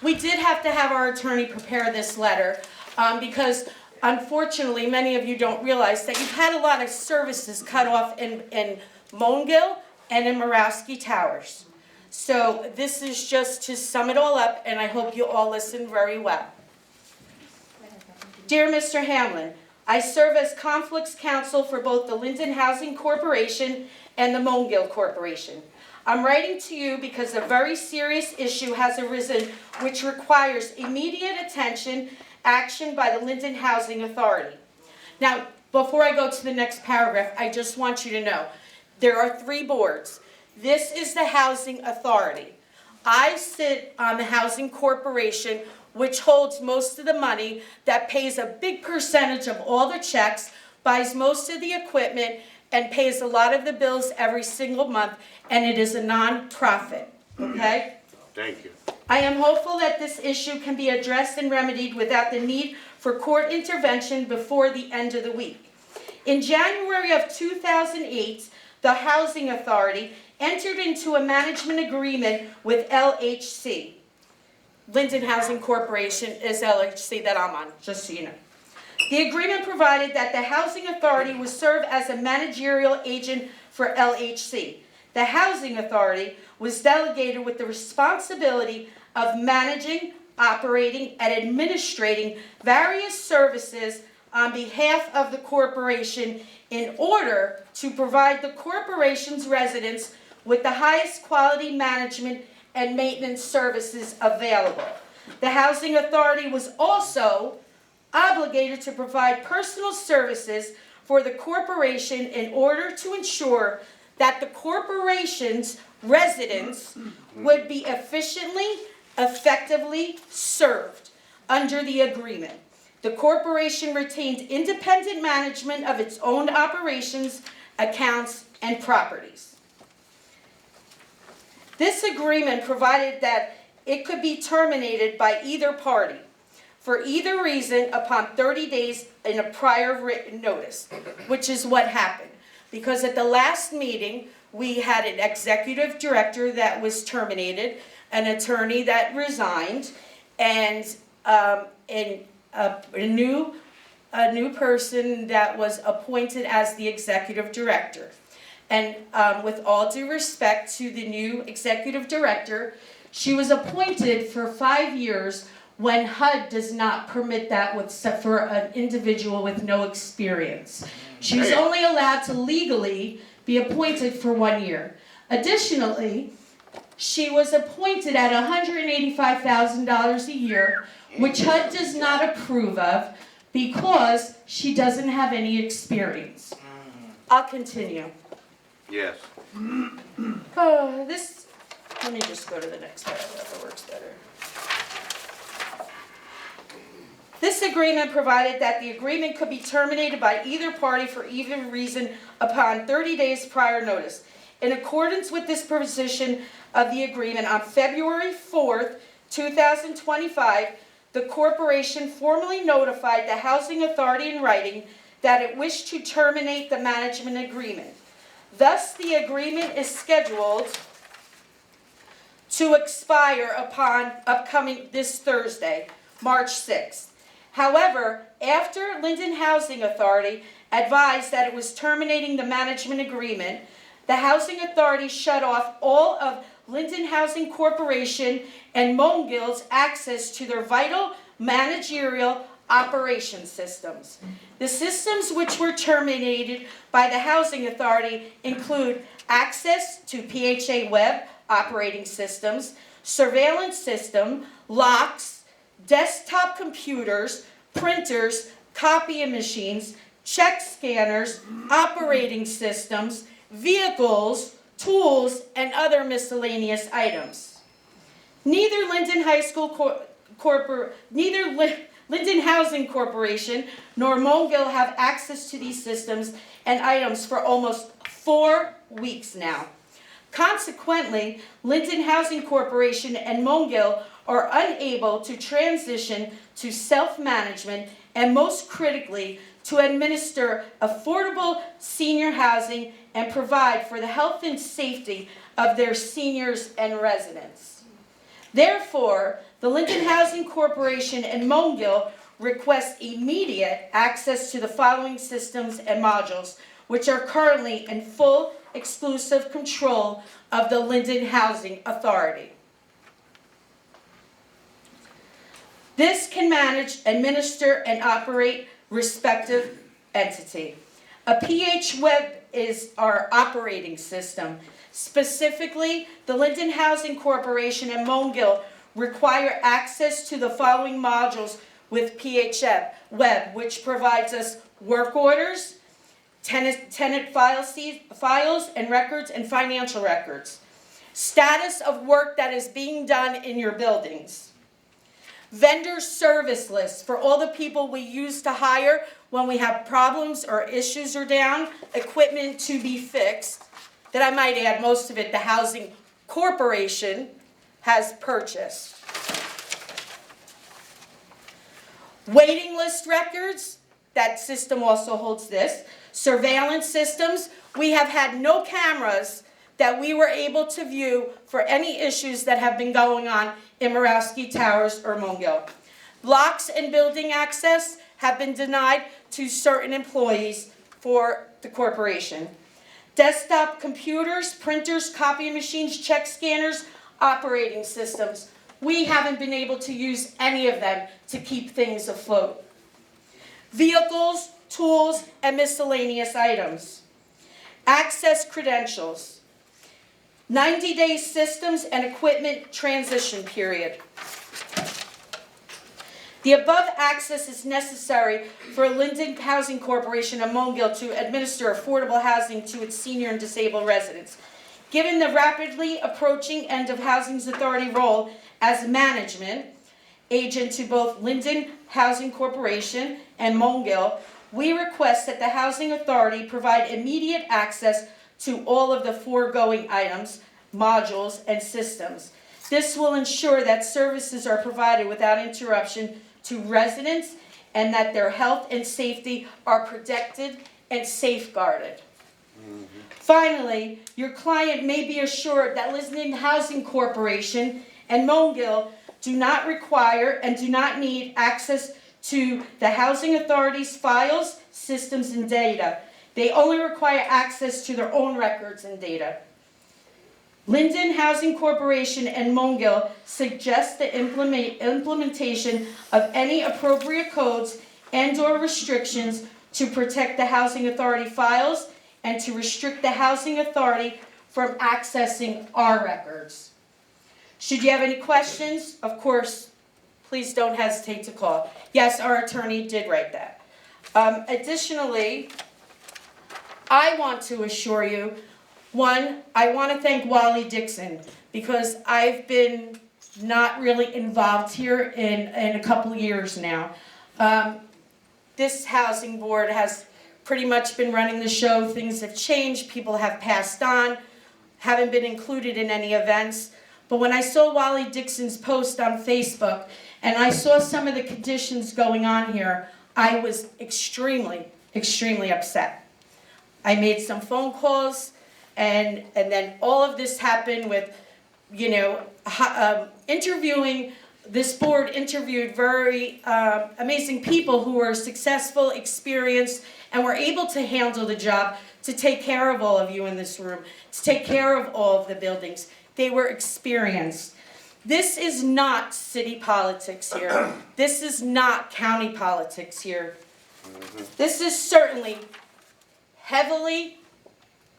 B: We did have to have our attorney prepare this letter because unfortunately, many of you don't realize that you've had a lot of services cut off in Mongill and in Morawski Towers. So this is just to sum it all up, and I hope you all listen very well. Dear Mr. Hamlin, I serve as conflicts counsel for both the Linden Housing Corporation and the Mongill Corporation. I'm writing to you because a very serious issue has arisen which requires immediate attention, action by the Linden Housing Authority. Now, before I go to the next paragraph, I just want you to know, there are 3 boards. This is the Housing Authority. I sit on the Housing Corporation, which holds most of the money, that pays a big percentage of all the checks, buys most of the equipment, and pays a lot of the bills every single month, and it is a non-profit, okay?
K: Thank you.
B: I am hopeful that this issue can be addressed and remedied without the need for court intervention before the end of the week. In January of 2008, the Housing Authority entered into a management agreement with LHC. Linden Housing Corporation is LHC that I'm on, just so you know. The agreement provided that the Housing Authority would serve as a managerial agent for LHC. The Housing Authority was delegated with the responsibility of managing, operating, and administrating various services on behalf of the corporation in order to provide the corporation's residents with the highest quality management and maintenance services available. The Housing Authority was also obligated to provide personal services for the corporation in order to ensure that the corporation's residents would be efficiently, effectively served under the agreement. The corporation retained independent management of its own operations, accounts, and properties. This agreement provided that it could be terminated by either party for either reason upon 30 days in a prior written notice, which is what happened. Because at the last meeting,
M: we had an executive director that was terminated, an attorney that resigned, and a new person that was appointed as the executive director. And with all due respect to the new executive director, she was appointed for 5 years when HUD does not permit that for an individual with no experience. She's only allowed to legally be appointed for 1 year. Additionally, she was appointed at $185,000 a year, which HUD does not approve of because she doesn't have any experience. I'll continue.
K: Yes.
M: Let me just go to the next paragraph, it works better. This agreement provided that the agreement could be terminated by either party for either reason upon 30 days prior notice. In accordance with this provision of the agreement, on February 4th, 2025, the corporation formally notified the Housing Authority in writing that it wished to terminate the management agreement. Thus, the agreement is scheduled to expire upon upcoming this Thursday, March 6th. However, after Linden Housing Authority advised that it was terminating the management agreement, the Housing Authority shut off all of Linden Housing Corporation and Mongill's access to their vital managerial operation systems. The systems which were terminated by the Housing Authority include access to PHA web operating systems, surveillance system, locks, desktop computers, printers, copying machines, check scanners, operating systems, vehicles, tools, and other miscellaneous items. Neither Linden Housing Corporation nor Mongill have access to these systems and items for almost 4 weeks now. Consequently, Linden Housing Corporation and Mongill are unable to transition to self-management and, most critically, to administer affordable senior housing and provide for the health and safety of their seniors and residents. Therefore, the Linden Housing Corporation and Mongill request immediate access to the following systems and modules, which are currently in full exclusive control of the Linden Housing Authority. This can manage, administer, and operate respective entity. A PH Web is our operating system. Specifically, the Linden Housing Corporation and Mongill require access to the following modules with PH Web, which provides us work orders, tenant files and records, and financial records. Status of work that is being done in your buildings. Vendor service lists for all the people we use to hire when we have problems or issues are down, equipment to be fixed. That I might add, most of it the Housing Corporation has purchased. Waiting list records, that system also holds this. Surveillance systems, we have had no cameras that we were able to view for any issues that have been going on in Morawski Towers or Mongill. Locks and building access have been denied to certain employees for the corporation. Desktop computers, printers, copying machines, check scanners, operating systems. We haven't been able to use any of them to keep things afloat. Vehicles, tools, and miscellaneous items. Access credentials. 90-day systems and equipment transition period. The above access is necessary for Linden Housing Corporation and Mongill to administer affordable housing to its senior and disabled residents. Given the rapidly approaching end of Housing's Authority role as management agent to both Linden Housing Corporation and Mongill, we request that the Housing Authority provide immediate access to all of the foregoing items, modules, and systems. This will ensure that services are provided without interruption to residents and that their health and safety are protected and safeguarded. Finally, your client may be assured that Linden Housing Corporation and Mongill do not require and do not need access to the Housing Authority's files, systems, and data. They only require access to their own records and data. Linden Housing Corporation and Mongill suggest the implementation of any appropriate codes and/or restrictions to protect the Housing Authority files and to restrict the Housing Authority from accessing our records. Should you have any questions, of course, please don't hesitate to call. Yes, our attorney did write that. Additionally, I want to assure you, one, I want to thank Wally Dixon because I've been not really involved here in a couple of years now. This housing board has pretty much been running the show. Things have changed. People have passed on, haven't been included in any events. But when I saw Wally Dixon's post on Facebook and I saw some of the conditions going on here, I was extremely, extremely upset. I made some phone calls and then all of this happened with, interviewing. This board interviewed very amazing people who were successful, experienced, and were able to handle the job to take care of all of you in this room, to take care of all of the buildings. They were experienced. This is not city politics here. This is not county politics here. This is certainly heavily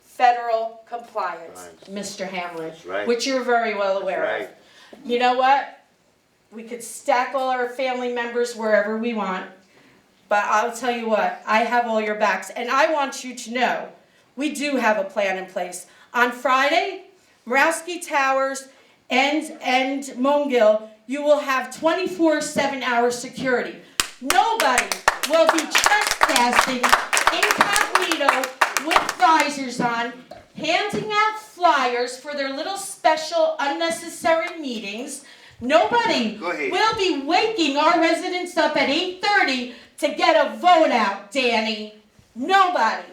M: federal compliance, Mr. Hamlin, which you're very well aware of. You know what? We could stack all our family members wherever we want, but I'll tell you what, I have all your backs, and I want you to know we do have a plan in place. On Friday, Morawski Towers and Mongill, you will have 24/7 security. Nobody will be trespassing incognito with visors on, handing out flyers for their little special unnecessary meetings. Nobody will be waking our residents up at 8:30 to get a vote out, Danny. Nobody.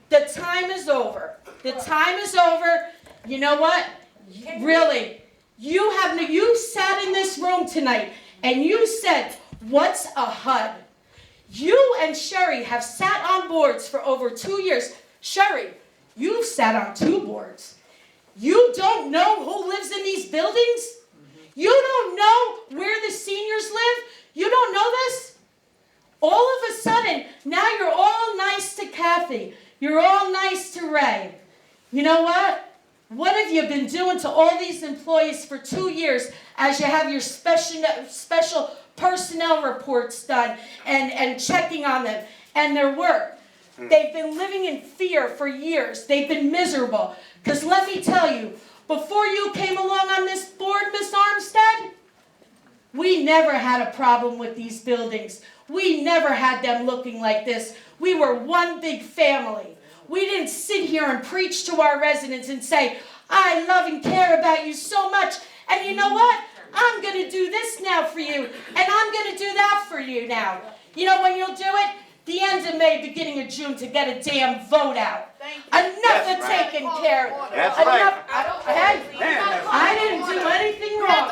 M: The time is over. The time is over. You know what? Really, you sat in this room tonight and you said, what's a HUD? You and Sherry have sat on boards for over 2 years. Sherry, you've sat on 2 boards. You don't know who lives in these buildings? You don't know where the seniors live? You don't know this? All of a sudden, now you're all nice to Kathy. You're all nice to Ray. You know what? What have you been doing to all these employees for 2 years as you have your special personnel reports done and checking on them and their work? They've been living in fear for years. They've been miserable. Because let me tell you, before you came along on this board, Miss Armstead, we never had a problem with these buildings. We never had them looking like this. We were one big family. We didn't sit here and preach to our residents and say, I love and care about you so much. And you know what? I'm going to do this now for you. And I'm going to do that for you now. You know when you'll do it? The end of May, beginning of June to get a damn vote out. Enough of taking care of.
K: That's
M: enough.
K: right.
M: I didn't do anything wrong.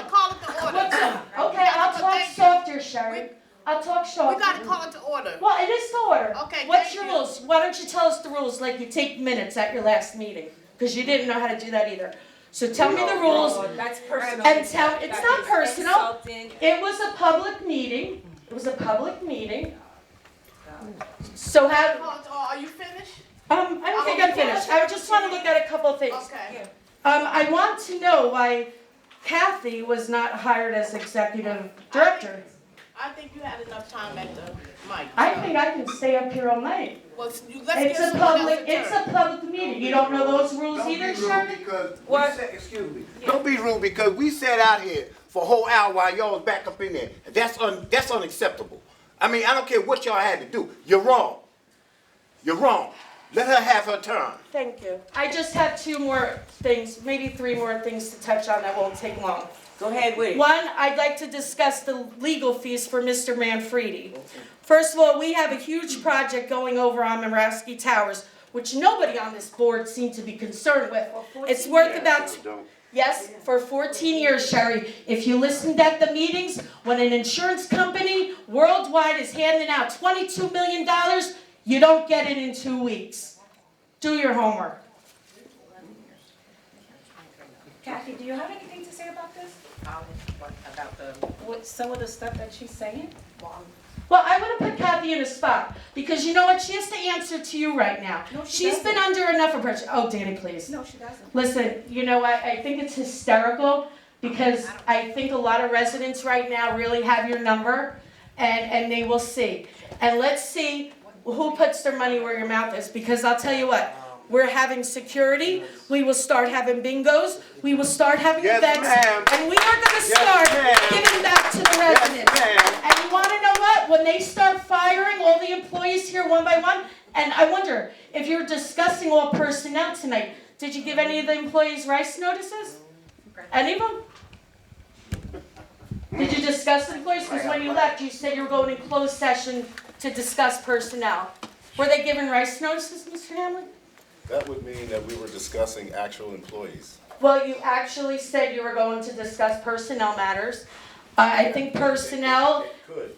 M: Okay, I'll talk softer, Sherry. I'll talk softer.
B: We gotta call it to order.
M: Well, it is to order.
B: Okay,
M: What's
B: thank
M: your
B: you.
M: rules? Why don't you tell us the rules like you take minutes at your last meeting? Because you didn't know how to do that either. So tell me the rules.
E: That's personal.
M: And tell, it's not personal.
E: Insulting.
M: It was a public meeting. It was a public meeting. So how,
B: Are you finished?
M: I don't think I'm finished. I just want to look at a couple of things.
B: Okay.
M: I want to know why Kathy was not hired as executive director.
B: I think you had enough time at the mic.
M: I think I can stay up here all night.
B: Well, let's
M: It's
B: get
M: a
B: someone else
M: public,
B: a
M: it's
B: turn.
M: a public meeting. You don't know those rules
K: Don't be
M: either,
K: rude
M: Sherry?
K: because
M: What?
K: we sat, excuse me. Don't be rude because we sat out here for a whole hour while y'all was back up in there. That's unacceptable. I mean, I don't care what y'all had to do. You're wrong. You're wrong. Let her have her turn.
M: Thank you. I just have 2 more things, maybe 3 more things to touch on that won't take long.
I: Go ahead with it.
M: One, I'd like to discuss the legal fees for Mr. Manfredi. First of all, we have a huge project going over on Morawski Towers which nobody on this board seemed to be concerned with. It's worth about, yes, for 14 years, Sherry. If you listened at the meetings, when an insurance company worldwide is handing out $22 million, you don't get it in 2 weeks. Do your homework.
E: Kathy, do you have anything to say about this?
A: What about the,
E: What, some of the stuff that she's saying?
M: Well, I want to put Kathy in a spot, because you know what? She has to answer to you right now.
E: No, she
M: She's
E: doesn't.
M: been under enough of pressure. Oh, Danny, please.
E: No, she doesn't.
M: Listen, you know what? I think it's hysterical, because I think a lot of residents right now really have your number, and they will see. And let's see who puts their money where your mouth is, because I'll tell you what, we're having security, we will start having bingos, we will start having
K: Yes,
M: events,
K: ma'am.
M: and we are gonna
K: Yes,
M: start
K: ma'am.
M: giving back to the residents.
K: ma'am.
M: And you wanna know what? When they start firing all the employees here one by one, and I wonder, if you're discussing all personnel tonight, did you give any of the employees rice notices? Any of them? Did you discuss the employees? Because when you left, you said you were going in closed session to discuss personnel. Were they given rice notices, Mr. Hamlin?
C: That would mean that we were discussing actual employees.
M: Well, you actually said you were going to discuss personnel matters. I think personnel,
C: It could.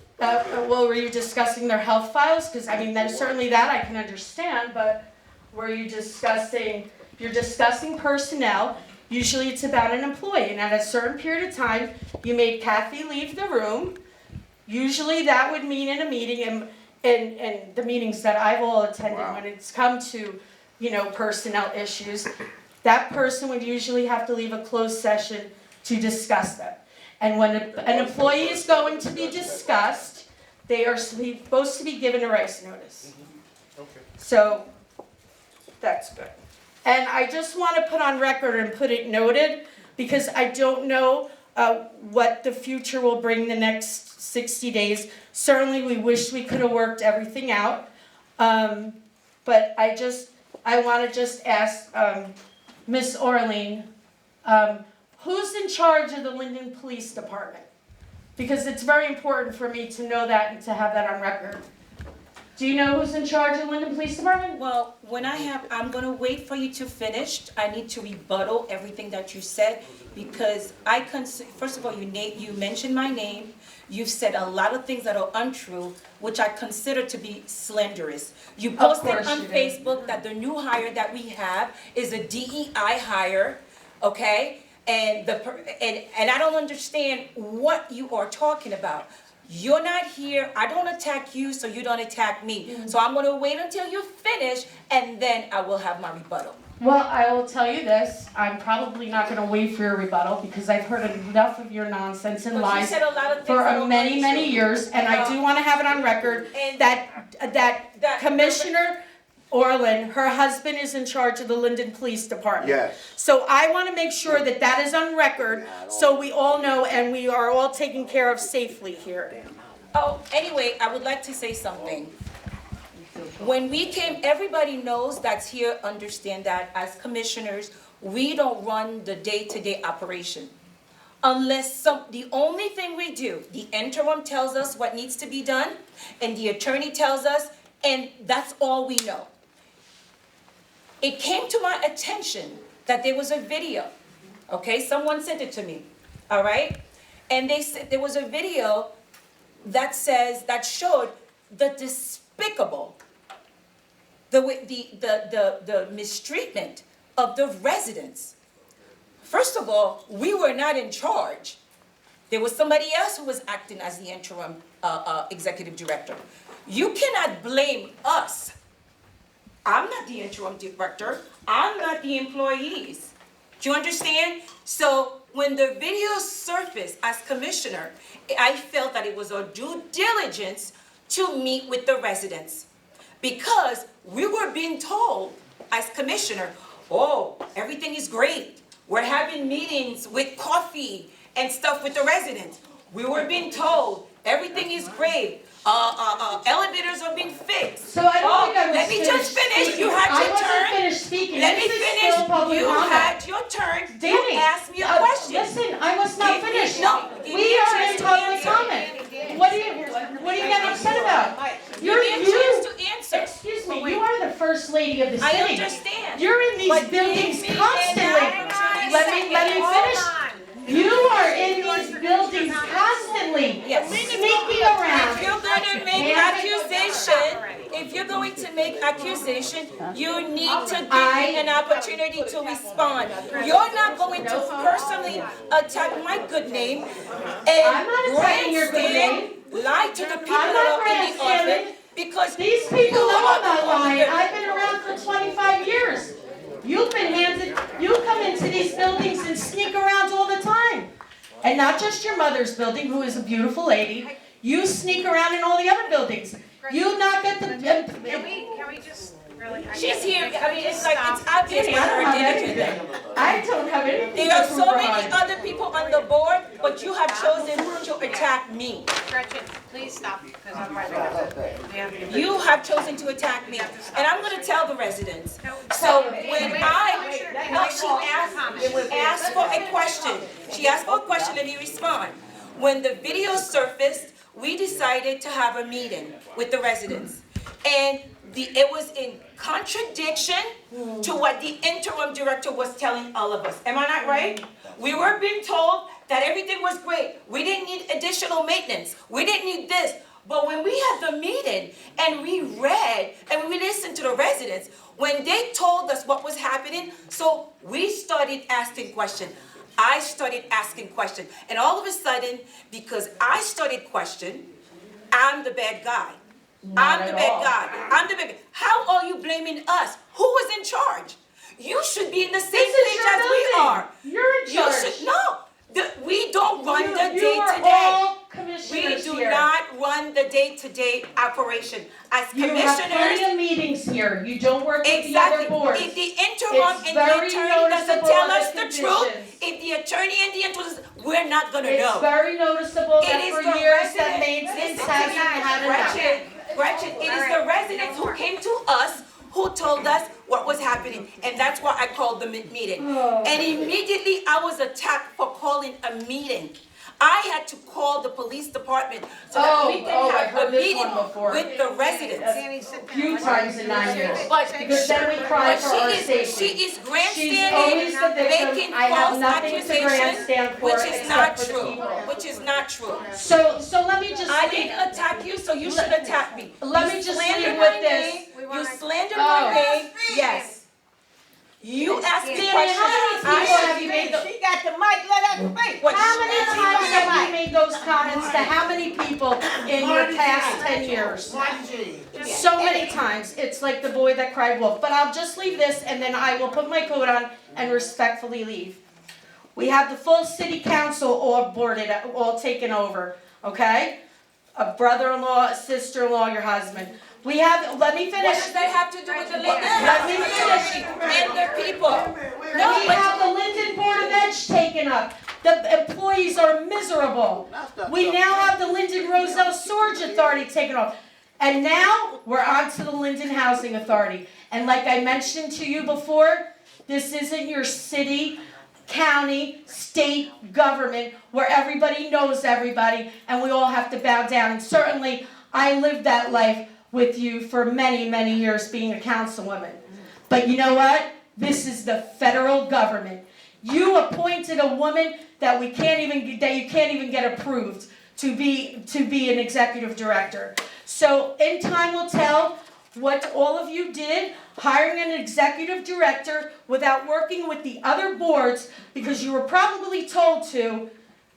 M: well, were you discussing their health files? Because, I mean, that's certainly that I can understand, but were you discussing, if you're discussing personnel, usually it's about an employee, and at a certain period of time, you made Kathy leave the room. Usually that would mean in a meeting, and the meetings that I've all attended, when it's come to, you know, personnel issues, that person would usually have to leave a closed session to discuss them. And when an employee is going to be discussed, they are supposed to be given a rice notice. So, that's good. And I just want to put on record and put it noted, because I don't know what the future will bring the next 60 days. Certainly, we wish we could have worked everything out. But I want to just ask Miss Orlean, who's in charge of the Linden Police Department? Because it's very important for me to know that and to have that on record. Do you know who's in charge of the Linden Police Department?
E: Well, I'm gonna wait for you to finish. I need to rebuttal everything that you said, because first of all, you mentioned my name. You've said a lot of things that are untrue, which I consider to be slanderous. You posted on Facebook that the new hire that we have is a DEI hire, okay? And I don't understand what you are talking about. You're not here, I don't attack you, so you don't attack me. So I'm gonna wait until you finish, and then I will have my rebuttal.
M: Well, I will tell you this, I'm probably not going to wait for your rebuttal, because I've heard enough of your nonsense and
E: But you
M: lies
E: said a lot of things
M: for
E: that are
M: many,
E: untrue.
M: many years, and I do want to have it on record
E: And
M: that Commissioner Orland, her husband is in charge of the Linden Police Department.
K: Yes.
M: So I want to make sure that that is on record, so we all know and we are all taken care of safely here.
E: Oh, anyway, I would like to say something. When we came, everybody knows that's here, understand that as commissioners, we don't run the day-to-day operation. Unless the only thing we do, the interim tells us what needs to be done, and the attorney tells us, and that's all we know. It came to my attention that there was a video, okay? Someone sent it to me, all right? And they said there was a video that showed the despicable, the mistreatment of the residents. First of all, we were not in charge. There was somebody else who was acting as the interim executive director. You cannot blame us. I'm not the interim director. I'm not the employees. Do you understand? So when the video surfaced as commissioner, I felt that it was our due diligence to meet with the residents, because we were being told as commissioner, oh, everything is great. We're having meetings with coffee and stuff with the residents. We were being told everything is great. Elevators are being fixed.
M: So I don't think I was
E: let me just finish.
M: speaking.
E: You had
M: I
E: your
M: wasn't
E: turn.
M: finished speaking.
E: Let
M: This
E: me
M: is
E: finish.
M: still public
E: You
M: comment.
E: had your turn.
M: Danny,
E: You asked me a question.
M: Listen, I was not
E: Give me-
M: finished.
E: no, give me
M: We
E: a
M: are
E: chance
M: in
E: to
M: public
E: answer.
M: comment. What are you getting upset about?
E: Give me a chance to answer.
M: excuse me, you are the first lady of the city.
E: I understand.
M: You're in these
E: But
M: buildings
E: give me
M: constantly.
E: an
M: Let me finish. You are in these buildings constantly,
E: Yes.
M: sneaking around.
E: If you're gonna make accusation, you need to give me an opportunity to respond. You're not going to personally attack my good name
M: I'm
E: and
M: not attacking your good name.
E: lie to the people
M: I'm
E: that
M: not
E: are in the
M: grandstanding.
E: office because
M: These people
E: you
M: know
E: are
M: I'm not
E: the
M: lying.
E: owner.
M: I've been around for 25 years. You've been handed, you come into these buildings and sneak around all the time. And not just your mother's building, who is a beautiful lady. You sneak around in all the other buildings. You knock at the...
A: Can we just really?
E: She's here, I mean, it's like, it's obvious
M: Jenny,
E: what
M: I don't
E: her
M: have
E: identity is.
M: anything. I don't have anything
E: There
M: to
E: are
M: prove
E: so
M: or
E: many
M: hide.
E: other people on the board, but you have chosen to attack me.
A: Gretchen, please stop, because otherwise we have to.
E: You have chosen to attack me, and I'm gonna tell the residents. So when she asked for a question. She asked for a question, let me respond. When the video surfaced, we decided to have a meeting with the residents. And it was in contradiction to what the interim director was telling all of us. Am I not right? We were being told that everything was great. We didn't need additional maintenance. We didn't need this. But when we had the meeting and we read and we listened to the residents, when they told us what was happening, so we started asking questions. I started asking questions. And all of a sudden, because I started questioning, I'm the bad guy. I'm the bad guy. I'm the bad guy. How are you blaming us? Who was in charge? You should be in the same page as we are.
M: You're in charge.
E: You should, no, we don't run the
M: You are
E: day-to-day.
M: all
E: We
M: commissioners
E: do
M: here.
E: not run the day-to-day operation. As
M: You have plenty
E: commissioners,
M: of meetings here. You don't work with the
E: exactly.
M: other boards.
E: If the interim
M: It's
E: and the
M: very
E: attorney doesn't
M: noticeable
E: tell
M: the
E: us the truth,
M: conditions.
E: if the attorney and the interim, we're not gonna
M: It's
E: know.
M: very noticeable
E: It
M: that
E: is
M: for
E: the
M: years that
E: resident-
M: maintenance
E: listen to
M: hasn't
E: me,
M: had enough.
E: Gretchen, it is the residents who came to us who told us what was happening, and that's why I called the meeting. And immediately I was attacked for calling a meeting. I had to call the police department so that we
M: I've
E: can have
M: heard
E: a
M: this
E: meeting
M: one before.
E: with the residents.
M: A few times in 9 years.
E: But
M: Because then we cry for our safety.
E: she is
M: She's
E: grandstanding,
M: always the victim.
E: making
M: I have
E: false
M: nothing to
E: accusations,
M: grandstand for
E: which is not
M: except for the
E: true,
M: people.
E: which is not true.
M: So let me just
E: I
M: leave.
E: didn't attack you, so you should attack me.
M: Let
E: You
M: me just
E: slandered
M: leave
E: my
M: with this.
E: name, You slandered
M: Oh.
E: my name, yes. You asked me
M: Danny,
E: questions.
M: how many people have you made
B: She got the mic, let her speak.
M: How many times have you made those comments to how many people in your past 10 years? So many times. It's like the boy that cried wolf. But I'll just leave this and then I will put my coat on and respectfully leave. We have the full city council all taken over, okay? A brother-in-law, a sister-in-law, your husband. We have, let me
E: What
M: finish.
E: does that have to do with the Linden
M: Let me finish.
E: and the people? No,
M: We
E: but
M: have the Linden Board of Ed taken up. The employees are miserable. We now have the Linden Roselle Storage Authority taken off. And now we're on to the Linden Housing Authority. And like I mentioned to you before, this isn't your city, county, state government where everybody knows everybody and we all have to bow down. And certainly I lived that life with you for many, many years being a councilwoman. But you know what? This is the federal government. You appointed a woman that you can't even get approved to be an executive director. So in time will tell what all of you did, hiring an executive director without working with the other boards because you were probably told to.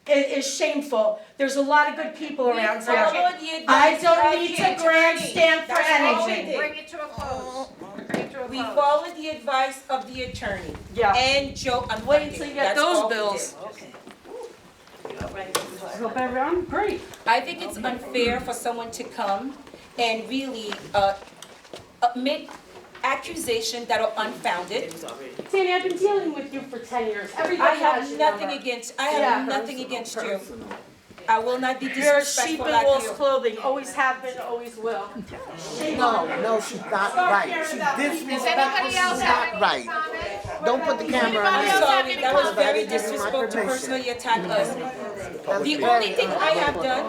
M: It is shameful. There's a lot of good people around here. I don't need to grandstand for anything.
A: Bring it to a close. Bring it to a
E: We
A: close.
E: followed the advice of the attorney.
M: Yeah.
E: And Joe, I'm
M: Wait until you get
E: That's
M: those
E: all we
M: bills.
E: did.
M: I hope everyone, great.
E: I think it's unfair for someone to come and really make accusations that are unfounded.
M: Sandy, I've been dealing with you for 10 years.
E: I
M: Everybody has
E: have
M: your
E: nothing
M: number.
E: against, you.
M: Personal.
E: I will not be
M: You're sheep
E: disrespectful
M: in
E: like
M: wolf's
E: you.
M: clothing. Always have been, always will.
I: No, she's not right. She's disrespectful, she's not right. Don't put the camera on
E: I'm
I: me.
E: sorry, that was very disrespectful to personally attack us. The only thing I have done,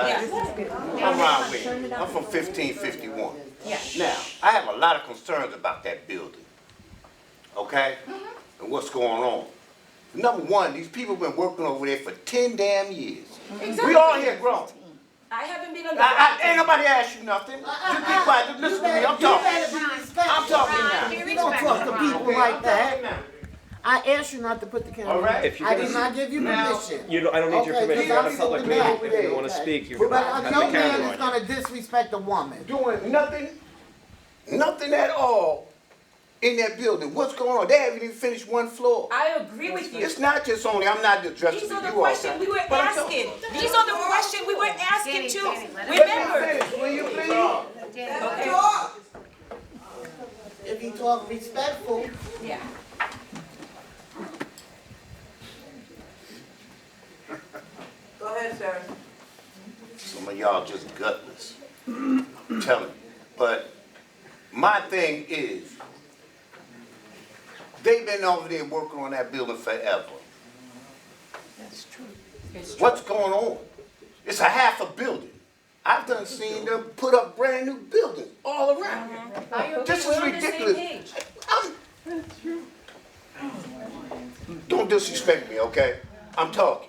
E: yeah.
K: I'm Ron Wade. I'm from 1551.
E: Yeah.
K: Now, I have a lot of concerns about that building, okay? And what's going on. Number one, these people been working over there for 10 damn years.
E: Exactly.
K: We all here grown.
E: I haven't been on the.
K: Ain't nobody asked you nothing. Just be quiet, just listen to me, I'm talking. I'm talking now.
I: You don't talk to people like that. I asked you not to put the camera
K: All right.
L: If you're
I: I
L: gonna-
I: did not give you permission.
L: I don't need your
I: Okay,
L: permission,
I: because
L: you're on
I: I'm
L: a public
I: sitting
L: meeting,
I: back.
L: if you wanna speak, you're
I: But
L: gonna
I: a
L: have the
I: young man
L: camera
I: is
L: on.
I: gonna disrespect a woman.
K: Doing nothing at all in that building. What's going on? They haven't even finished one floor.
E: I agree with you.
K: It's not just only, I'm not addressing
E: These
K: you
E: are the
K: all.
E: questions we were
K: But I'm talking-
E: asking. These are the questions we were asking too.
K: Let me
E: Remember.
K: finish, will you please?
E: Okay.
I: If he talk respectful,
E: Yeah.
B: Go ahead, sir.
K: Some of y'all just gutless. I'm telling you. But my thing is, they've been over there working on that building forever.
E: That's true. It's true.
K: What's going on? It's a half a building. I've done seen them put up brand new buildings all around.
E: I agree.
K: This
E: We're
K: is
E: on the same
K: ridiculous.
E: page.
K: Don't disrespect me, okay? I'm talking.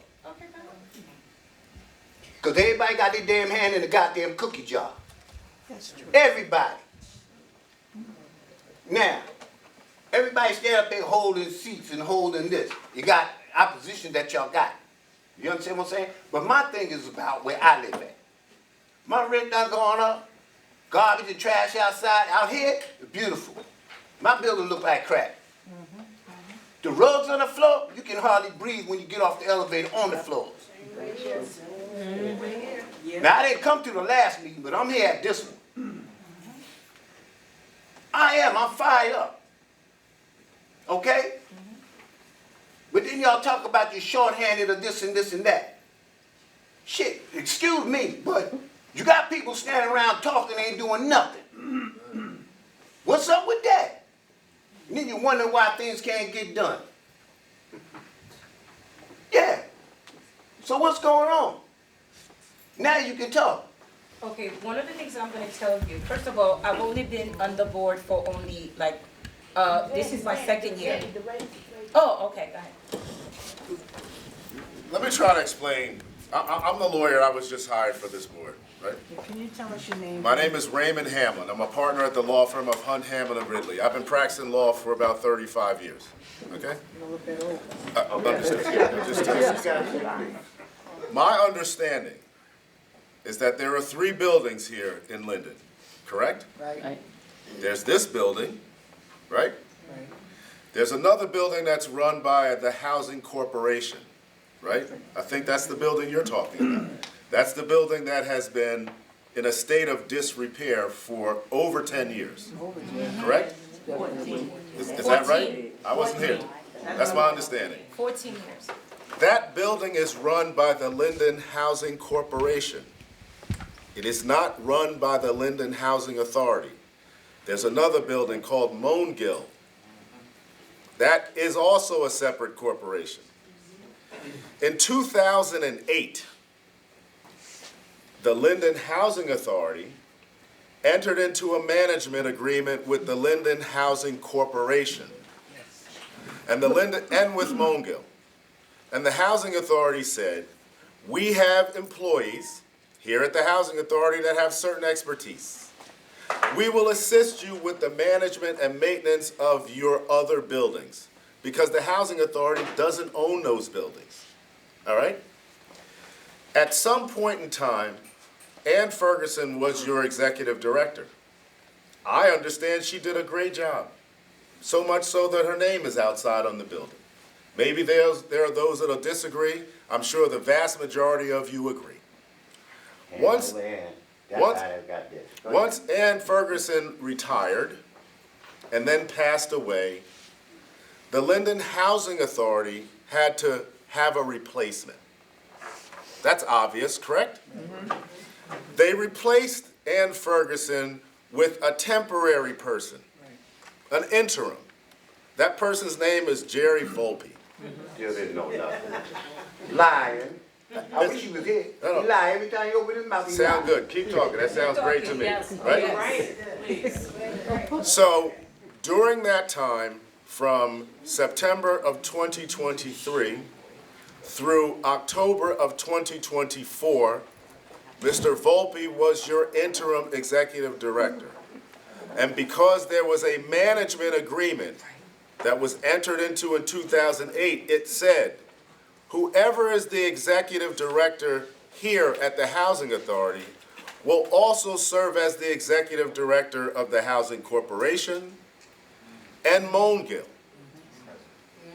K: Because everybody got their damn hand in the goddamn cookie jar.
E: That's true.
K: Everybody. Now, everybody stand up there holding seats and holding this. You got opposition that y'all got. You understand what I'm saying? But my thing is about where I live at. My rent done gone up. Garbage and trash outside. Out here, it's beautiful. My building look like crap. The rugs on the floor, you can hardly breathe when you get off the elevator on the floors. Now, I didn't come to the last meeting, but I'm here at this one. I'm fired up. Okay? But then y'all talk about you shorthanded or this and this and that. Shit, excuse me, but you got people standing around talking, ain't doing nothing. What's up with that? And then you wonder why things can't get done. Yeah. So what's going on? Now you can talk.
E: Okay, one of the things I'm gonna tell you, first of all, I've only been on the board for only like, this is my second year. Oh, okay, go ahead.
C: Let me try to explain. I'm the lawyer, I was just hired for this board, right?
I: can you tell us your name?
C: My name is Raymond Hamlin. I'm a partner at the law firm of Hunt, Hamlin, and Ridley. I've been practicing law for about 35 years, okay? Understand. Just tell me. My understanding is that there are 3 buildings here in Linden, correct?
I: Right.
C: There's this building, right? There's another building that's run by the Housing Corporation, right? I think that's the building you're talking about. That's the building that has been in a state of disrepair for over 10 years, correct? Is that right? I wasn't here. That's my understanding.
E: 14 years.
C: That building is run by the Linden Housing Corporation. It is not run by the Linden Housing Authority. There's another building called Moangill. That is also a separate corporation. In 2008, the Linden Housing Authority entered into a management agreement with the Linden Housing Corporation and with Moangill. And the Housing Authority said, we have employees here at the Housing Authority that have certain expertise. We will assist you with the management and maintenance of your other buildings because the Housing Authority doesn't own those buildings, all right? At some point in time, Ann Ferguson was your executive director. I understand she did a great job, so much so that her name is outside on the building. Maybe there are those that'll disagree. I'm sure the vast majority of you agree. Once Ann Ferguson retired and then passed away, the Linden Housing Authority had to have a replacement. That's obvious, correct? They replaced Ann Ferguson with a temporary person, an interim. That person's name is Jerry Volpe.
K: Still didn't know nothing. Lying. I wish he was here.
C: No, no.
K: He lie every time he open his mouth. He
C: Sound
K: lie.
C: good, keep talking, that sounds great to me, right?
E: Right.
C: So, during that time, from September of 2023 through October of 2024, Mr. Volpe was your interim executive director. And because there was a management agreement that was entered into in 2008, it said, whoever is the executive director here at the Housing Authority will also serve as the executive director of the Housing Corporation and Mongill.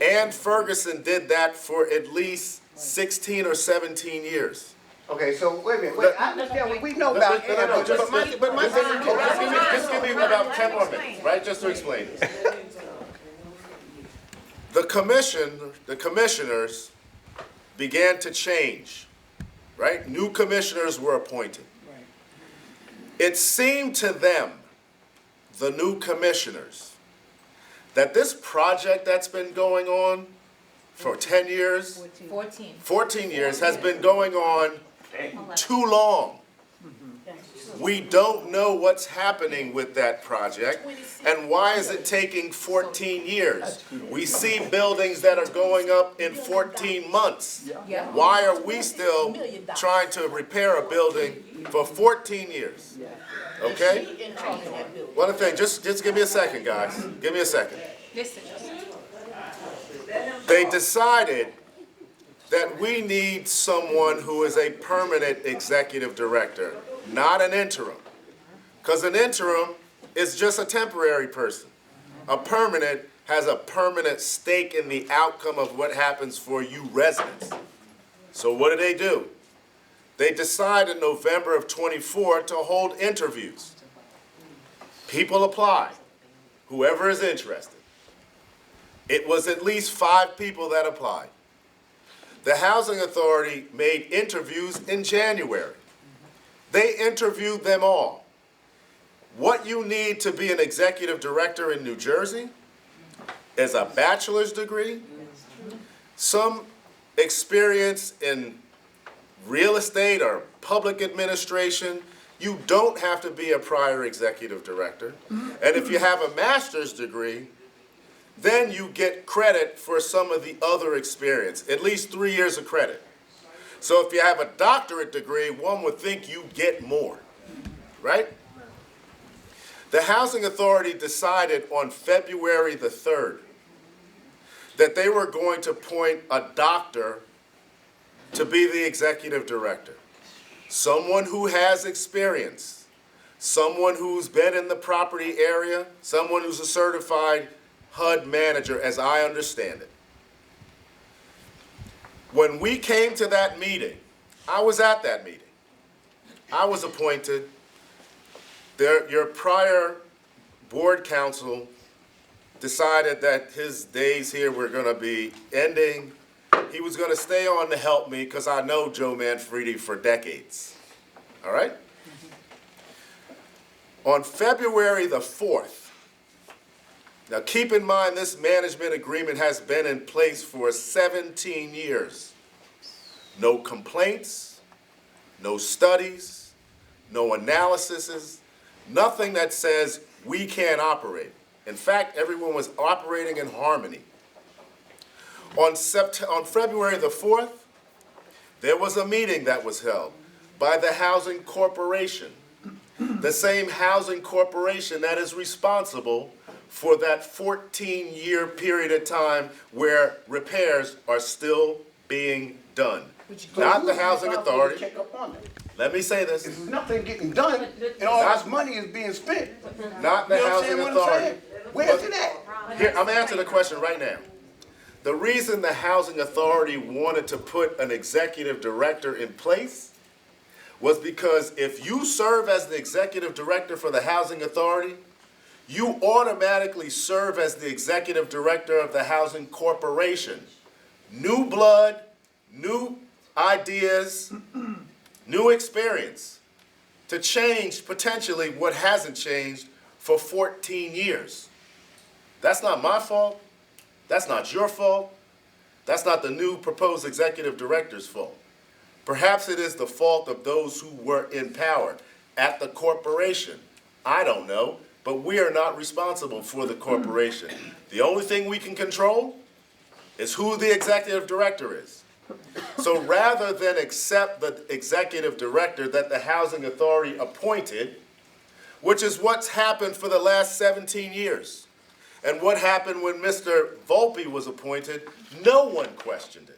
C: And Ferguson did that for at least 16 or 17 years.
K: Okay, so wait a minute. Wait, I understand what we know about.
C: No, just
K: Just
C: give me about 10 more minutes, right, just to explain this. The commissioners began to change, right? New commissioners were appointed. It seemed to them, the new commissioners, that this project that's been going on for 10 years, 14 years, has been going on too long. We don't know what's happening with that project, and why is it taking 14 years? We see buildings that are going up in 14 months. Why are we still trying to repair a building for 14 years? Okay? One thing, just give me a second, guys. Give me a second.
E: Listen.
C: They decided that we need someone who is a permanent executive director, not an interim. Because an interim is just a temporary person. A permanent has a permanent stake in the outcome of what happens for you residents. So what do? They decide in November of 24 to hold interviews. People apply, whoever is interested. It was at least 5 people that applied. The Housing Authority made interviews in January. They interviewed them all. What you need to be an executive director in New Jersey is a bachelor's degree, some experience in real estate or public administration. You don't have to be a prior executive director. And if you have a master's degree, then you get credit for some of the other experience, at least 3 years of credit. So if you have a doctorate degree, one would think you get more, right? The Housing Authority decided on February the 3rd that they were going to appoint a doctor to be the executive director. Someone who has experience, someone who's been in the property area, someone who's a certified HUD manager, as I understand it. When we came to that meeting, I was at that meeting. I was appointed. Your prior board counsel decided that his days here were going to be ending. He was going to stay on to help me because I know Joe Manfredi for decades. All right? On February the 4th, now keep in mind this management agreement has been in place for 17 years. No complaints, no studies, no analyses, nothing that says we can't operate. In fact, everyone was operating in harmony. On February the 4th, there was a meeting that was held by the Housing Corporation, the same Housing Corporation that is responsible for that 14-year period of time where repairs are still being done. Not the Housing Authority. Let me say this.
K: There's nothing getting done, and all this money is being spent.
C: Not the Housing Authority.
K: Where's it at?
C: Here, I'm answering the question right now. The reason the Housing Authority wanted to put an executive director in place was because if you serve as the executive director for the Housing Authority, you automatically serve as the executive director of the Housing Corporation. New blood, new ideas, new experience to change potentially what hasn't changed for 14 years. That's not my fault. That's not your fault. That's not the new proposed executive director's fault. Perhaps it is the fault of those who were in power at the corporation. I don't know, but we are not responsible for the corporation. The only thing we can control is who the executive director is. So rather than accept the executive director that the Housing Authority appointed, which is what's happened for the last 17 years, and what happened when Mr. Volpe was appointed, no one questioned it.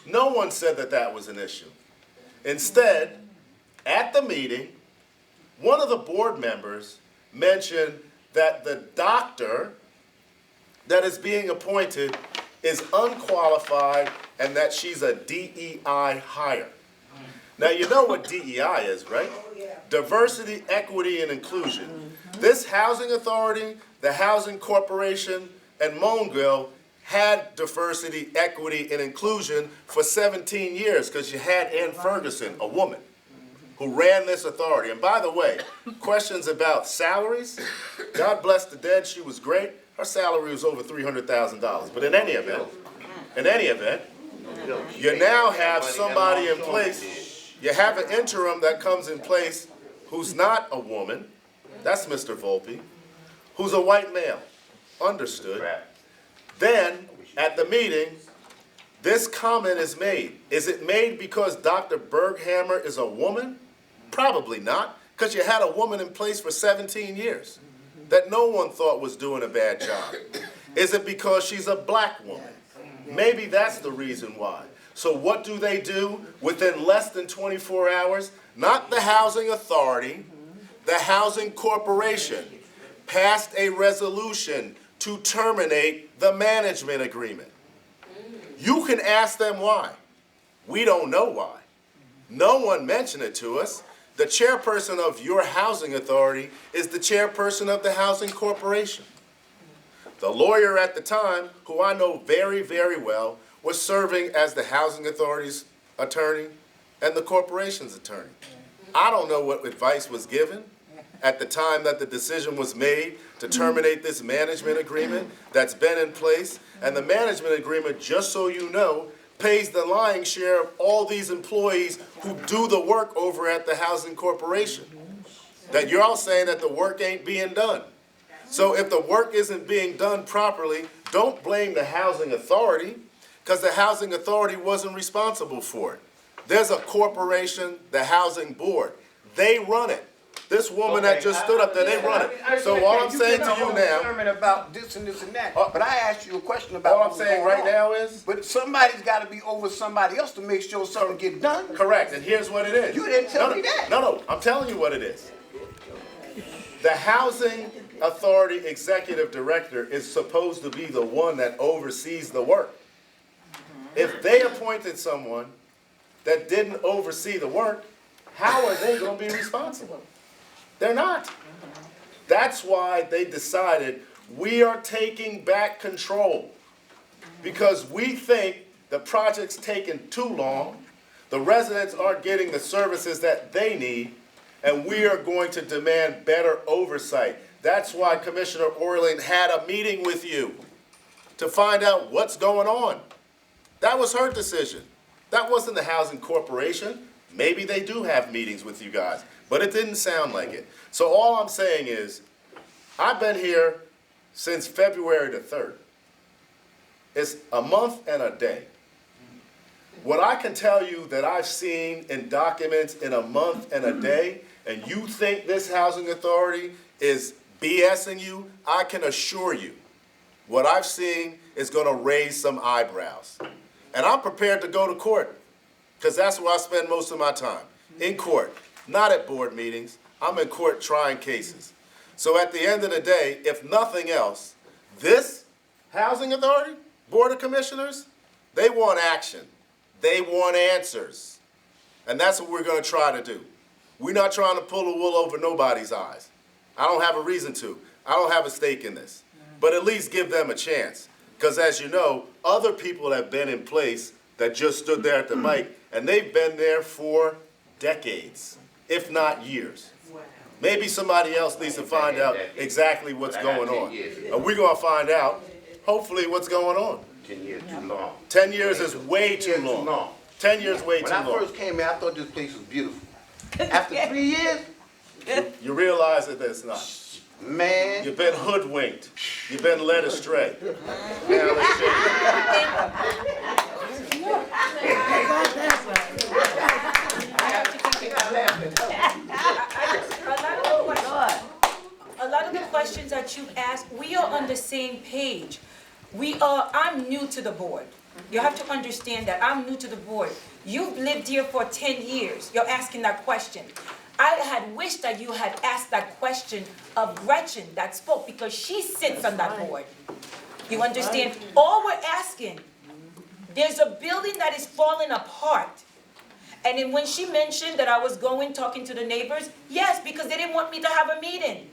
C: No one said that that was an issue. Instead, at the meeting, one of the board members mentioned that the doctor that is being appointed is unqualified and that she's a DEI hire. Now, you know what DEI is, right? Diversity, equity, and inclusion. This housing authority, the housing corporation, and Mongill had diversity, equity, and inclusion for 17 years because you had Ann Ferguson, a woman, who ran this authority. And by the way, questions about salaries, God bless the dead, she was great. Her salary was over $300,000. But in any event, you now have somebody in place, you have an interim that comes in place who's not a woman, that's Mr. Volpe, who's a white male, understood. Then, at the meeting, this comment is made. Is it made because Dr. Berghammer is a woman? Probably not, because you had a woman in place for 17 years that no one thought was doing a bad job. Is it because she's a black woman? Maybe that's the reason why. So what do they do within less than 24 hours? Not the housing authority, the housing corporation passed a resolution to terminate the management agreement. You can ask them why. We don't know why. No one mentioned it to us. The chairperson of your housing authority is the chairperson of the housing corporation. The lawyer at the time, who I know very, very well, was serving as the housing authority's attorney and the corporation's attorney. I don't know what advice was given at the time that the decision was made to terminate this management agreement that's been in place. And the management agreement, just so you know, pays the lion's share of all these employees who do the work over at the housing corporation. That you're all saying that the work ain't being done. So if the work isn't being done properly, don't blame the housing authority, because the housing authority wasn't responsible for it. There's a corporation, the housing board. They run it. This woman that just stood up there, they run it. So all I'm saying to you now,
K: sermon about this and this and that, but I asked you a question about
C: all I'm saying right now is,
K: but somebody's got to be over somebody else to make sure something get done.
C: Correct, and here's what it is.
K: You didn't tell me that.
C: No, I'm telling you what it is. The housing authority executive director is supposed to be the one that oversees the work. If they appointed someone that didn't oversee the work, how are they going to be responsible? They're not. That's why they decided we are taking back control, because we think the project's taking too long, the residents aren't getting the services that they need, and we are going to demand better oversight. That's why Commissioner Orland had a meeting with you to find out what's going on. That was her decision. That wasn't the housing corporation. Maybe they do have meetings with you guys, but it didn't sound like it. So all I'm saying is, I've been here since February the 3rd. It's a month and a day. What I can tell you that I've seen in documents in a month and a day, and you think this housing authority is BSing you, I can assure you, what I've seen is going to raise some eyebrows. And I'm prepared to go to court, because that's where I spend most of my time, in court, not at board meetings. I'm in court trying cases. So at the end of the day, if nothing else, this housing authority, board of commissioners, they want action. They want answers. And that's what we're going to try to do. We're not trying to pull the wool over nobody's eyes. I don't have a reason to. I don't have a stake in this. But at least give them a chance. Because as you know, other people have been in place that just stood there at the mic, and they've been there for decades, if not years. Maybe somebody else needs to find out exactly what's going on. And we're going to find out, hopefully, what's going on.
K: 10 years too long.
C: 10 years is way too long. 10 years way too
K: When I
C: long.
K: first came here, I thought this place was beautiful. After 3 years,
C: You realize that it's not.
K: man,
C: You've been hoodwinked. You've been led astray. Now let's change.
E: A lot of the questions that you asked, we are on the same page. I'm new to the board. You have to understand that, I'm new to the board. You've lived here for 10 years, you're asking that question. I had wished that you had asked that question of Gretchen that spoke, because she sits on that board. You understand? All we're asking, there's a building that is falling apart. And then when she mentioned that I was going, talking to the neighbors, yes, because they didn't want me to have a meeting.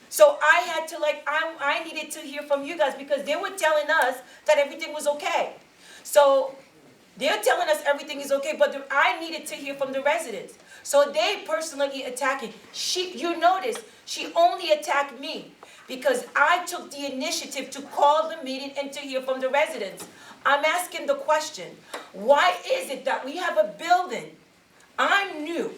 E: So I had to I needed to hear from you guys, because they were telling us that everything was okay. So they're telling us everything is okay, but I needed to hear from the residents. So they personally attacking. You notice, she only attacked me because I took the initiative to call the meeting and to hear from the residents. I'm asking the question, why is it that we have a building, I'm new,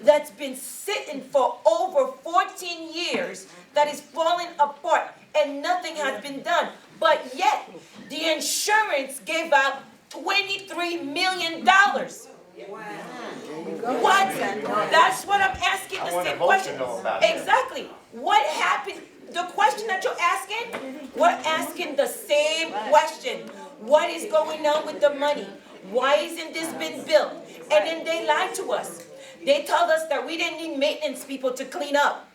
E: that's been sitting for over 14 years, that is falling apart and nothing has been done, but yet the insurance gave out $23 million. What? That's what I'm asking the same question. Exactly. What happened? The question that you're asking, we're asking the same question. What is going on with the money? Why isn't this been built? And then they lied to us. They told us that we didn't need maintenance people to clean up.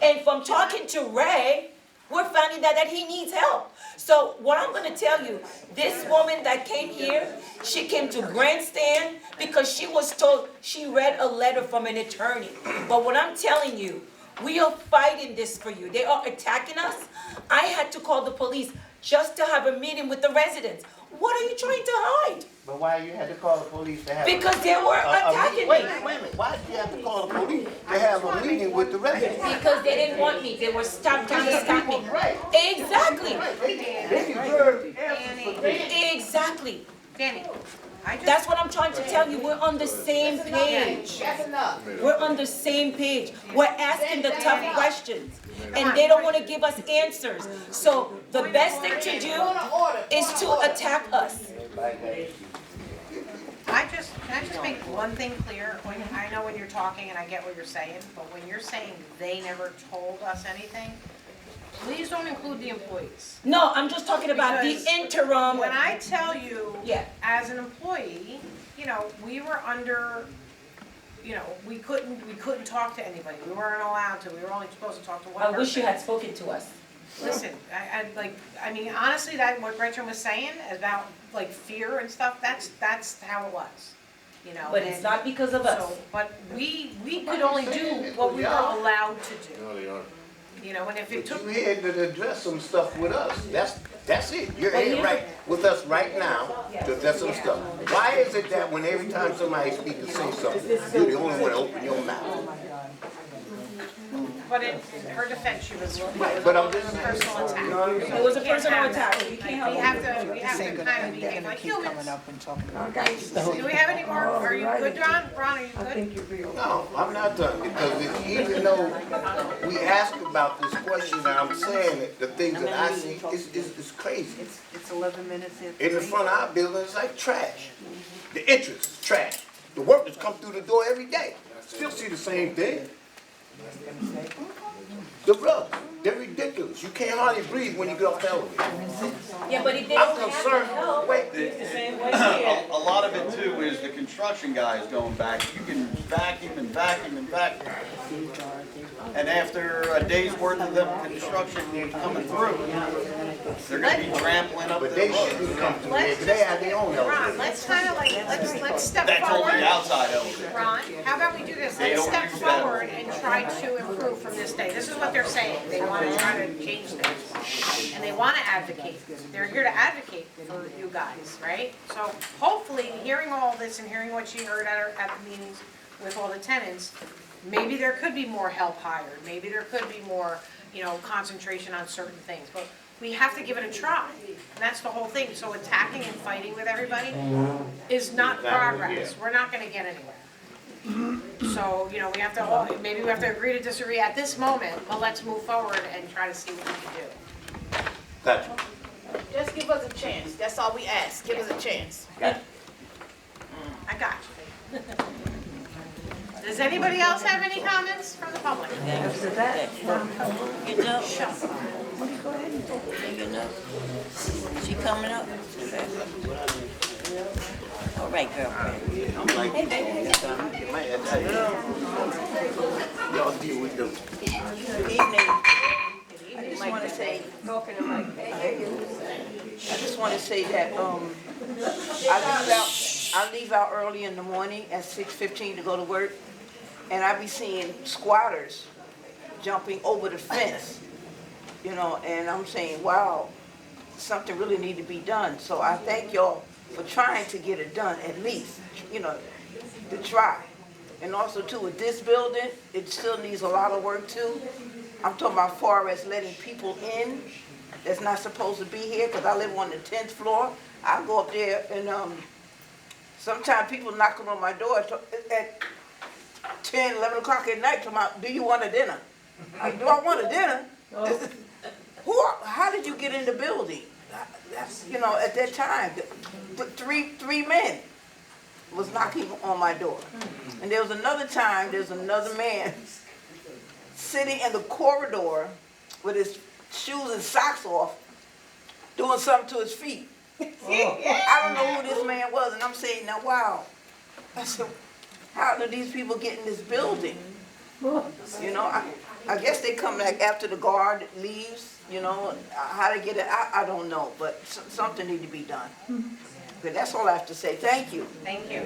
E: And from talking to Ray, we're finding out that he needs help. So what I'm going to tell you, this woman that came here, she came to grandstand because she was told, she read a letter from an attorney. But what I'm telling you, we are fighting this for you. They are attacking us. I had to call the police just to have a meeting with the residents. What are you trying to hide?
K: but why you had to call the police to have?
E: Because they were attacking
K: Wait
E: me.
K: a minute, why did you have to call the police to have a meeting with the residents?
E: Because they didn't want me. They were trying to stop me. Exactly.
K: They deserve answers for this.
E: Exactly.
A: Danny,
E: That's what I'm trying to tell you. We're on the same page.
B: That's enough.
E: We're on the same page. We're asking the tough questions. And they don't want to give us answers. So the best thing to do is to attack us.
A: can I just make one thing clear? I know when you're talking and I get what you're saying, but when you're saying they never told us anything, please don't include the employees.
E: No, I'm just talking about the
A: Because
E: interim.
A: When I tell you,
E: Yeah.
A: as an employee, we were under, we couldn't talk to anybody. We weren't allowed to. We were only supposed to talk to one
E: I
A: person.
E: wish you had spoken to us.
A: Listen, I mean, honestly, that what Gretchen was saying about fear and stuff, that's how it was,
E: But it's not because of us.
A: So, but we could only do what we were allowed to do,
C: No, they aren't.
A: and if it
K: But
A: took.
K: you had to address some stuff with us. That's it. You're
E: Well,
K: here
E: here's
K: right with us right now to address some stuff. Why is it that when every time somebody speaks and says something, you're the only one to open your mouth?
A: But in her defense, she was,
K: But I'm just
A: personal attack.
E: It was a personal attack. You can't help
A: We
E: it.
A: have to kind of behave like humans. Do we have any more? Are you good, Ron? Ron, are you good?
K: No, I'm not done, because even though we ask about this question, and I'm saying that the things that I see is crazy.
I: It's 11 minutes in.
K: In the front of our building, it's like trash. The entrance is trash. The workers come through the door every day. Still see the same thing. The rugs, they're ridiculous. You can't hardly breathe when you get off the elevator.
E: Yeah, but if they
K: I'm
E: don't have
K: concerned,
E: the help.
K: wait,
J: A lot of it too is the construction guys going back. You can vacuum and vacuum and vacuum. And after a day's worth of them construction coming through, they're gonna be trampling up the
K: but they
J: road.
K: shouldn't come through here, 'cause they have their own
A: Ron,
K: elevator.
A: let's kind of let's step
J: That's
A: forward.
J: only outside elevator.
A: Ron, how about we do this?
J: They
A: Let's
J: don't
A: step
J: use that.
A: forward and try to improve from this day. This is what they're saying. They want to try to change things. And they want to advocate. They're here to advocate for you guys, right? So hopefully, hearing all this and hearing what you heard at the meetings with all the tenants, maybe there could be more help hired. Maybe there could be more, concentration on certain things. But we have to give it a try. And that's the whole thing. So attacking and fighting with everybody is not progress. We're not gonna get anywhere. So, you know, we have to, maybe we have to agree to disagree at this moment, but let's move forward and try to see what we can do.
K: Gotcha.
B: Just give us a chance, that's all we ask, give us a chance.
K: Gotcha.
A: I got you. Does anybody else have any comments from the public?
N: After that, you know, you know, she coming up. All right, girlfriend. Hey, baby,
K: Y'all deal with them.
N: good evening. I just want to say, I just want to say that I leave out early in the morning at 6:15 to go to work, and I be seeing squatters jumping over the fence, you know, and I'm saying, wow, something really need to be done. So I thank y'all for trying to get it done, at least, you know, to try. And also too, with this building, it still needs a lot of work too. I'm talking about far as letting people in that's not supposed to be here, because I live on the 10th floor. I go up there and sometimes people knocking on my door at 10, 11 o'clock at night talking about, do you want a dinner? Do I want a dinner? How did you get in the building? That's, you know, at that time, three men was knocking on my door. And there was another time, there's another man sitting in the corridor with his shoes and socks off, doing something to his feet. I don't know who this man was, and I'm saying, now, wow. I said, how do these people get in this building? You know, I guess they come like after the guard leaves, you know, how to get it, I don't know, but something need to be done. Okay, that's all I have to say. Thank you.
A: Thank you.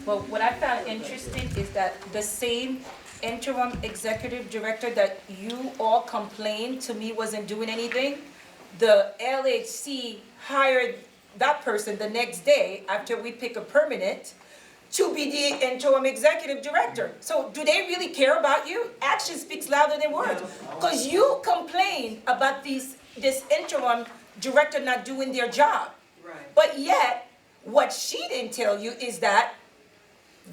E: Well, what I found interesting is that the same interim executive director that you all complained to me wasn't doing anything, the LHC hired that person the next day after we pick a permanent to be the interim executive director. So do they really care about you? Action speaks louder than words. Because you complain about this interim director not doing their job. But yet, what she didn't tell you is that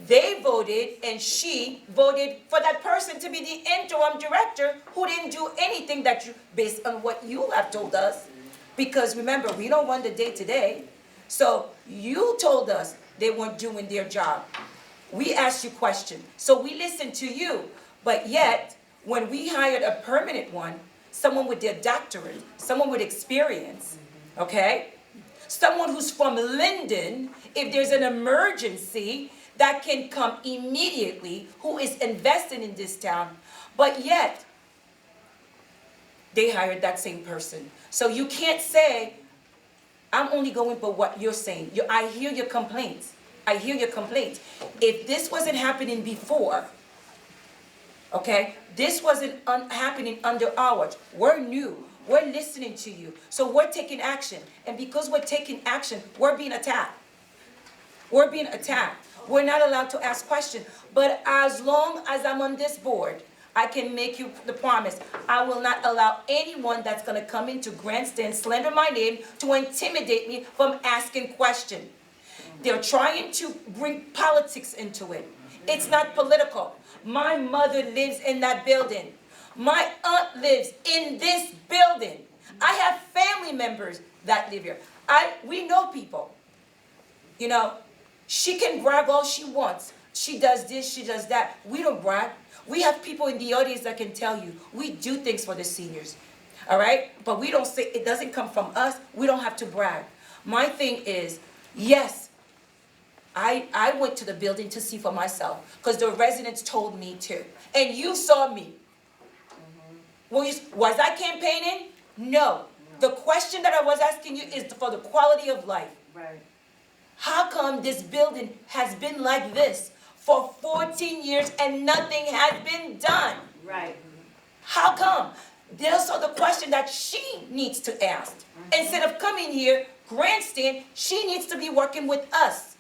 E: they voted and she voted for that person to be the interim director who didn't do anything that you, based on what you have told us. Because remember, we don't run the day-to-day. So you told us they weren't doing their job. We asked you questions. So we listened to you. But yet, when we hired a permanent one, someone with their doctorate, someone with experience, okay? Someone who's from Linden, if there's an emergency, that can come immediately, who is invested in this town. But yet, they hired that same person. So you can't say, I'm only going by what you're saying. I hear your complaints. I hear your complaints. If this wasn't happening before, okay, this wasn't happening under ours. We're new. We're listening to you. So we're taking action. And because we're taking action, we're being attacked. We're being attacked. We're not allowed to ask questions. But as long as I'm on this board, I can make you the promise. I will not allow anyone that's going to come into Grandstand, slander my name, to intimidate me from asking questions. They're trying to bring politics into it. It's not political. My mother lives in that building. My aunt lives in this building. I have family members that live here. We know people. You know, she can brag all she wants. She does this, she does that. We don't brag. We have people in the audience that can tell you, we do things for the seniors. All right? But we don't say, it doesn't come from us. We don't have to brag. My thing is, yes, I went to the building to see for myself because the residents told me to. And you saw me. Was I campaigning? No. The question that I was asking you is for the quality of life.
A: Right.
E: How come this building has been like this for 14 years and nothing has been done?
A: Right.
E: How come? Those are the question that she needs to ask. Instead of coming here, Grandstand, she needs to be working with us.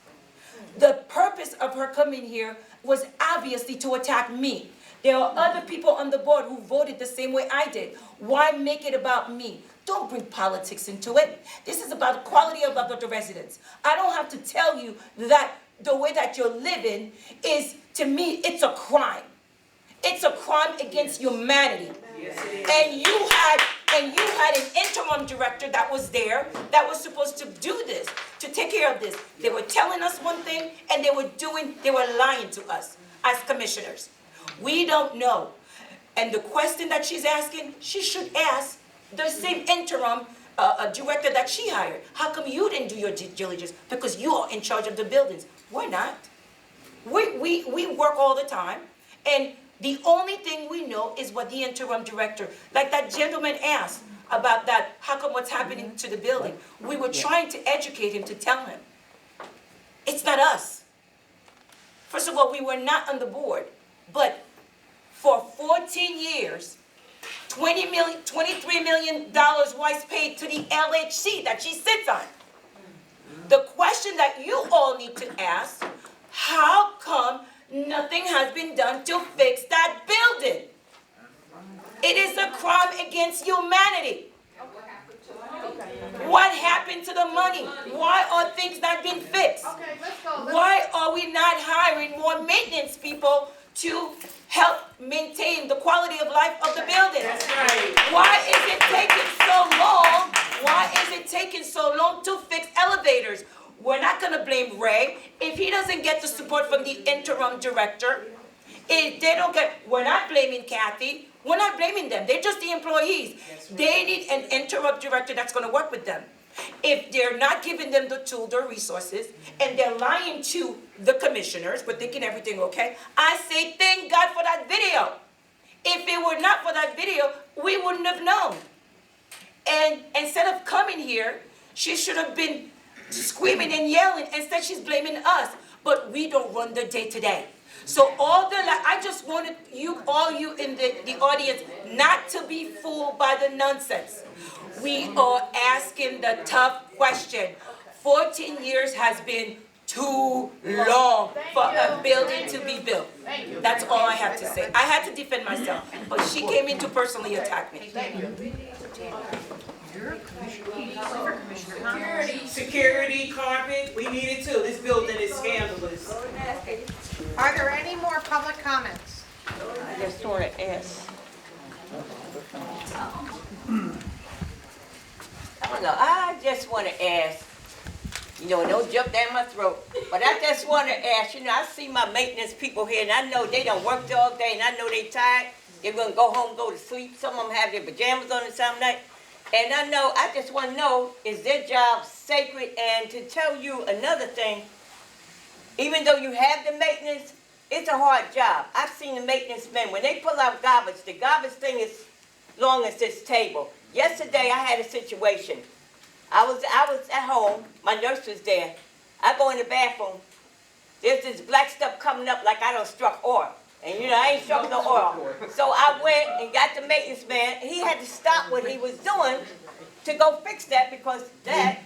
E: The purpose of her coming here was obviously to attack me. There are other people on the board who voted the same way I did. Why make it about me?
M: Don't bring politics into it. This is about the quality of life of the residents. I don't have to tell you that the way that you're living is, to me, it's a crime. It's a crime against humanity. And you had an interim director that was there that was supposed to do this, to take care of this. They were telling us one thing and they were lying to us as commissioners. We don't know. And the question that she's asking, she should ask the same interim director that she hired. How come you didn't do your due diligence? Because you are in charge of the buildings. We're not. We work all the time, and the only thing we know is what the interim director, like that gentleman asked about that, how come what's happening to the building? We were trying to educate him, to tell him. It's not us. First of all, we were not on the board, but for 14 years, $23 million was paid to the LHC that she sits on. The question that you all need to ask, how come nothing has been done to fix that building? It is a crime against humanity. What happened to the money? Why are things not being fixed? Why are we not hiring more maintenance people to help maintain the quality of life of the building?
A: That's right.
M: Why is it taking so long? Why is it taking so long to fix elevators? We're not going to blame Ray if he doesn't get the support from the interim director. If they don't get, we're not blaming Kathy. We're not blaming them. They're just the employees. They need an interim director that's going to work with them. If they're not giving them the tool, the resources, and they're lying to the commissioners, but thinking everything okay, I say thank God for that video. If it were not for that video, we wouldn't have known. And instead of coming here, she should have been screaming and yelling. Instead, she's blaming us. But we don't run the day-to-day. So I just wanted all you in the audience not to be fooled by the nonsense. We are asking the tough question. 14 years has been too long for a building to be built. That's all I have to say. I had to defend myself, but she came in to personally attack me.
O: Security, carpet, we need it too. This building is scandalous.
A: Are there any more public comments?
N: I just want to ask. I don't know, I just want to ask, don't jump down my throat, but I just want to ask, I see my maintenance people here, and I know they done worked all day, and I know they tired. They're going to go home, go to sleep. Some of them have their pajamas on at some night. And I just want to know, is their job sacred? And to tell you another thing, even though you have the maintenance, it's a hard job. I've seen the maintenance men, when they pull out garbage, the garbage thing is long as this table. Yesterday, I had a situation. I was at home. My nurse was there. I go in the bathroom. There's this black stuff coming up like I done struck oil. And I ain't struck no oil. So I went and got the maintenance man. He had to stop what he was doing to go fix that because that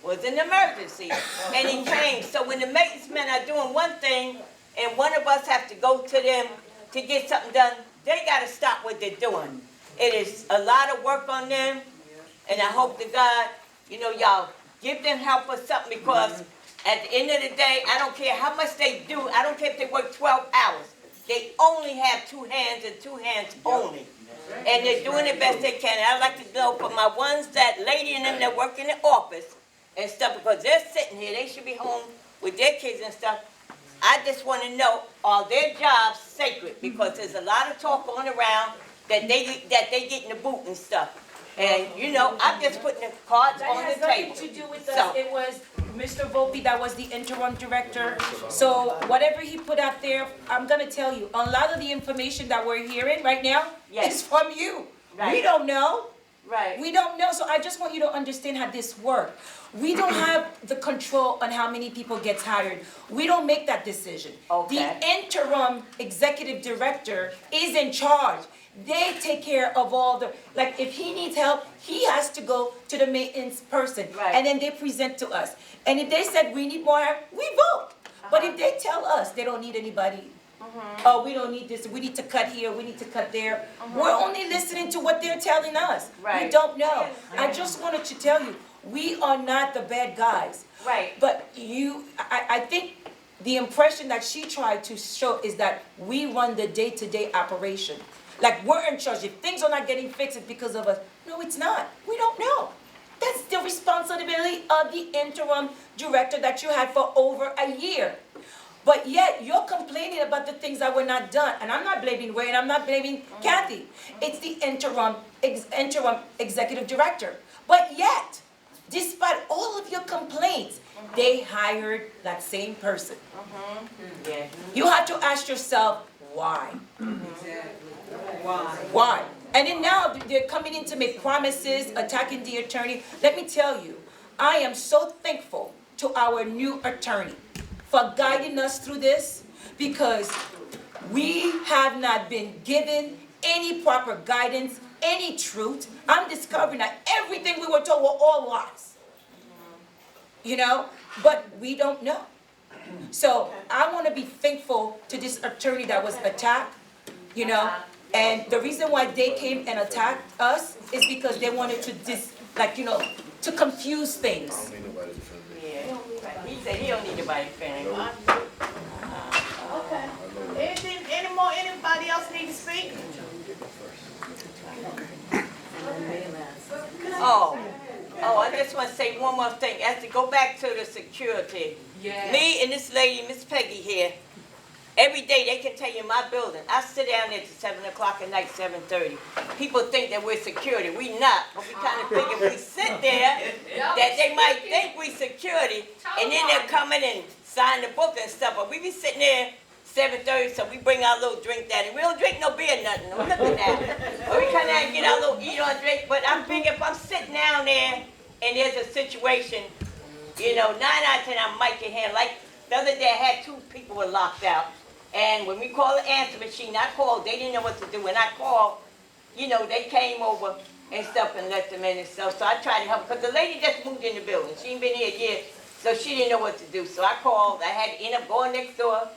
N: was an emergency. And he came. So when the maintenance men are doing one thing and one of us have to go to them to get something done, they got to stop what they're doing. It is a lot of work on them. And I hope to God, y'all give them help or something because at the end of the day, I don't care how much they do. I don't care if they work 12 hours. They only have 2 hands and 2 hands only. And they're doing the best they can. And I'd like to know for my ones, that lady and them that work in the office and stuff, because they're sitting here, they should be home with their kids and stuff. I just want to know, are their jobs sacred? Because there's a lot of talk going around that they get in the boot and stuff. And, I'm just putting the cards on the table.
M: That has nothing to do with us. It was Mr. Volpe that was the interim director. So whatever he put out there, I'm going to tell you, a lot of the information that we're hearing right now is from you. Right. We don't know.
N: Right.
M: We don't know. So I just want you to understand how this works. We don't have the control on how many people gets hired. We don't make that decision.
N: Okay.
M: The interim executive director is in charge. They take care of all the, like if he needs help, he has to go to the maintenance person.
N: Right.
M: And then they present to us. And if they said we need more, we vote. But if they tell us they don't need anybody, Oh, we don't need this, we need to cut here, we need to cut there. We're only listening to what they're telling us. We
N: Right.
M: don't know. I just wanted to tell you, we are not the bad guys.
N: Right.
M: But I think the impression that she tried to show is that we run the day-to-day operation. Like we're in charge. If things are not getting fixed, it's because of us. No, it's not. We don't know. That's the responsibility of the interim director that you had for over a year. But yet, you're complaining about the things that were not done. And I'm not blaming Ray, and I'm not blaming Kathy. It's the interim executive director. But yet, despite all of your complaints, they hired that same person. You have to ask yourself, why? Why? And then now they're coming in to make promises, attacking the attorney. Let me tell you, I am so thankful to our new attorney for guiding us through this, because we have not been given any proper guidance, any truth. I'm discovering that everything we were told were all lies. You know, but we don't know. So I want to be thankful to this attorney that was attacked, you know, and the reason why they came and attacked us is because they wanted to to confuse things.
N: He said he don't need nobody defending him.
B: Okay. Anybody else need to speak?
N: I just want to say one more thing. As to go back to the security.
A: Yes.
N: Me and this lady, Miss Peggy here, every day they can tell you in my building, I sit down there till 7 o'clock at night, 7:30. People think that we're security. We not. But we kind of think if we sit there, that they might think we security. And then they're coming and sign the book and stuff. But we be sitting there 7:30, so we bring our little drink down. And we don't drink no beer, nothing. Look at that. But we come down and get our little eat or drink. But I'm thinking if I'm sitting down there and there's a situation, 9 out of 10 I might get handled. Like the other day I had 2 people were locked out. And when we called the answer machine, I called, they didn't know what to do. When I called, they came over and stuff and let them in and stuff. So I tried to help, because the lady just moved in the building. She ain't been here a year, so she didn't know what to do. So I called, I had to end up going next door,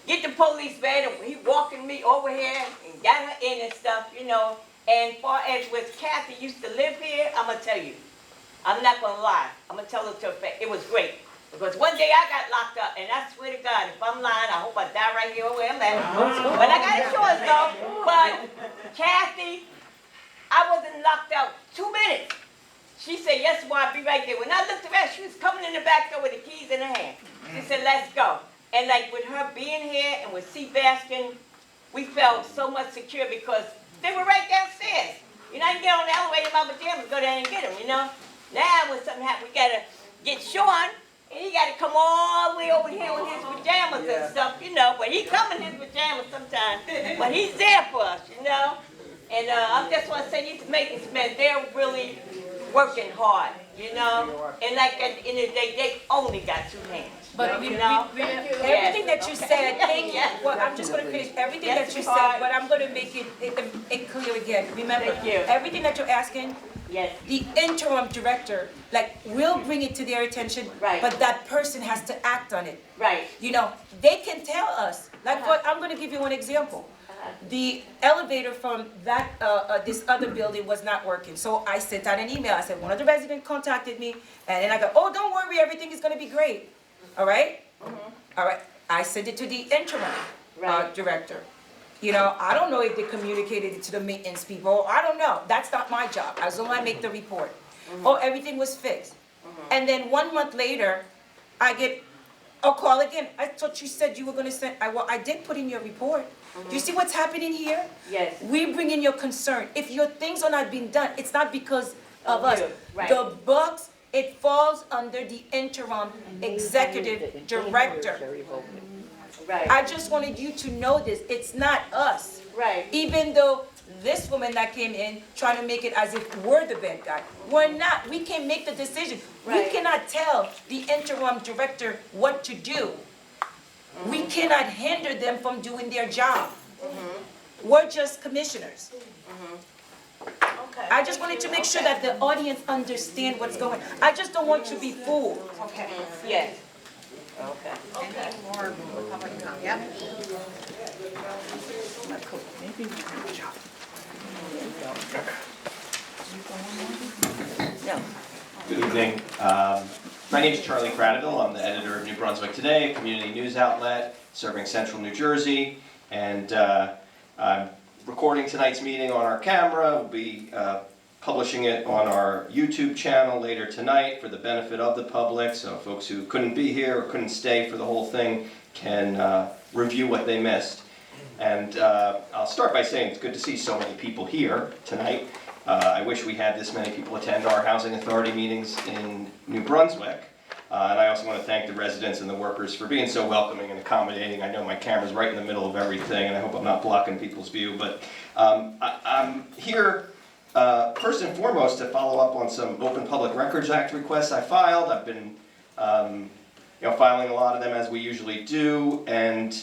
N: get the police van, and he walking me over here and got her in and stuff, And far as with Kathy used to live here, I'm going to tell you, I'm not going to lie. I'm going to tell her to her face. It was great. Because one day I got locked up, and I swear to God, if I'm lying, I hope I die right here where I'm at. But I got insurance though. But Kathy, I wasn't locked out 2 minutes. She said, yes, well, I'll be right there. When I looked around, she was coming in the back door with the keys in her hand. She said, let's go. And like with her being here and with C. Baskin, we felt so much secure because they were right downstairs. I can get on the elevator in my pajamas, go down and get them, Now when something happens, we got to get Sean. And he got to come all the way over here with his pajamas and stuff, But he come in his pajamas sometimes. But he's there for us, And I just want to say these maintenance men, they're really working hard, And like at the end of the day, they only got 2 hands.
M: But everything that you said, thank you. Well, I'm just going to finish everything that you said, but I'm going to make it clear again. Remember, everything that you're asking, the interim director, we'll bring it to their attention, but that person has to act on it.
N: Right.
M: They can tell us. I'm going to give you one example. The elevator from this other building was not working, so I sent out an email. I said, one of the residents contacted me, and then I go, oh, don't worry, everything is going to be great. All right? All right. I sent it to the interim director. I don't know if they communicated it to the maintenance people. I don't know. That's not my job. As long as I make the report. Oh, everything was fixed. And then 1 month later, I get a call again. I thought you said you were going to send. I did put in your report. Do you see what's happening here?
N: Yes.
M: We bring in your concern. If your things are not being done, it's not because of us.
N: Right.
M: The bucks, it falls under the interim executive director.
N: Right.
M: I just wanted you to know this. It's not us.
N: Right.
M: Even though this woman that came in trying to make it as if we're the bad guy. We're not. We can make the decision.
N: Right.
M: We cannot tell the interim director what to do. We cannot hinder them from doing their job. We're just commissioners.
B: Okay.
M: I just wanted to make sure that the audience understand what's going on. I just don't want you to be fooled.
N: Okay. Yes. Okay.
A: Any more public comment? Yep.
P: Good evening. My name is Charlie Cradaville. I'm the editor of New Brunswick Today, a community news outlet serving central New Jersey. And I'm recording tonight's meeting on our camera. We'll be publishing it on our YouTube channel later tonight for the benefit of the public. So folks who couldn't be here or couldn't stay for the whole thing can review what they missed. And I'll start by saying it's good to see so many people here tonight. I wish we had this many people attend our housing authority meetings in New Brunswick. And I also want to thank the residents and the workers for being so welcoming and accommodating. I know my camera's right in the middle of everything, and I hope I'm not blocking people's view. But I'm here first and foremost to follow up on some Open Public Records Act requests I filed. I've been filing a lot of them as we usually do, and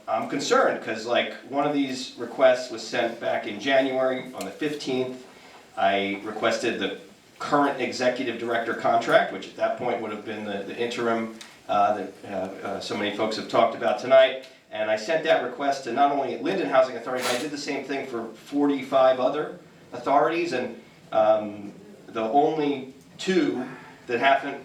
P: I'm concerned because one of these requests was sent back in January on the 15th. I requested the current executive director contract, which at that point would have been the interim that so many folks have talked about tonight. And I sent that request to not only Linden Housing Authority, but I did the same thing for 45 other authorities, and the only two that haven't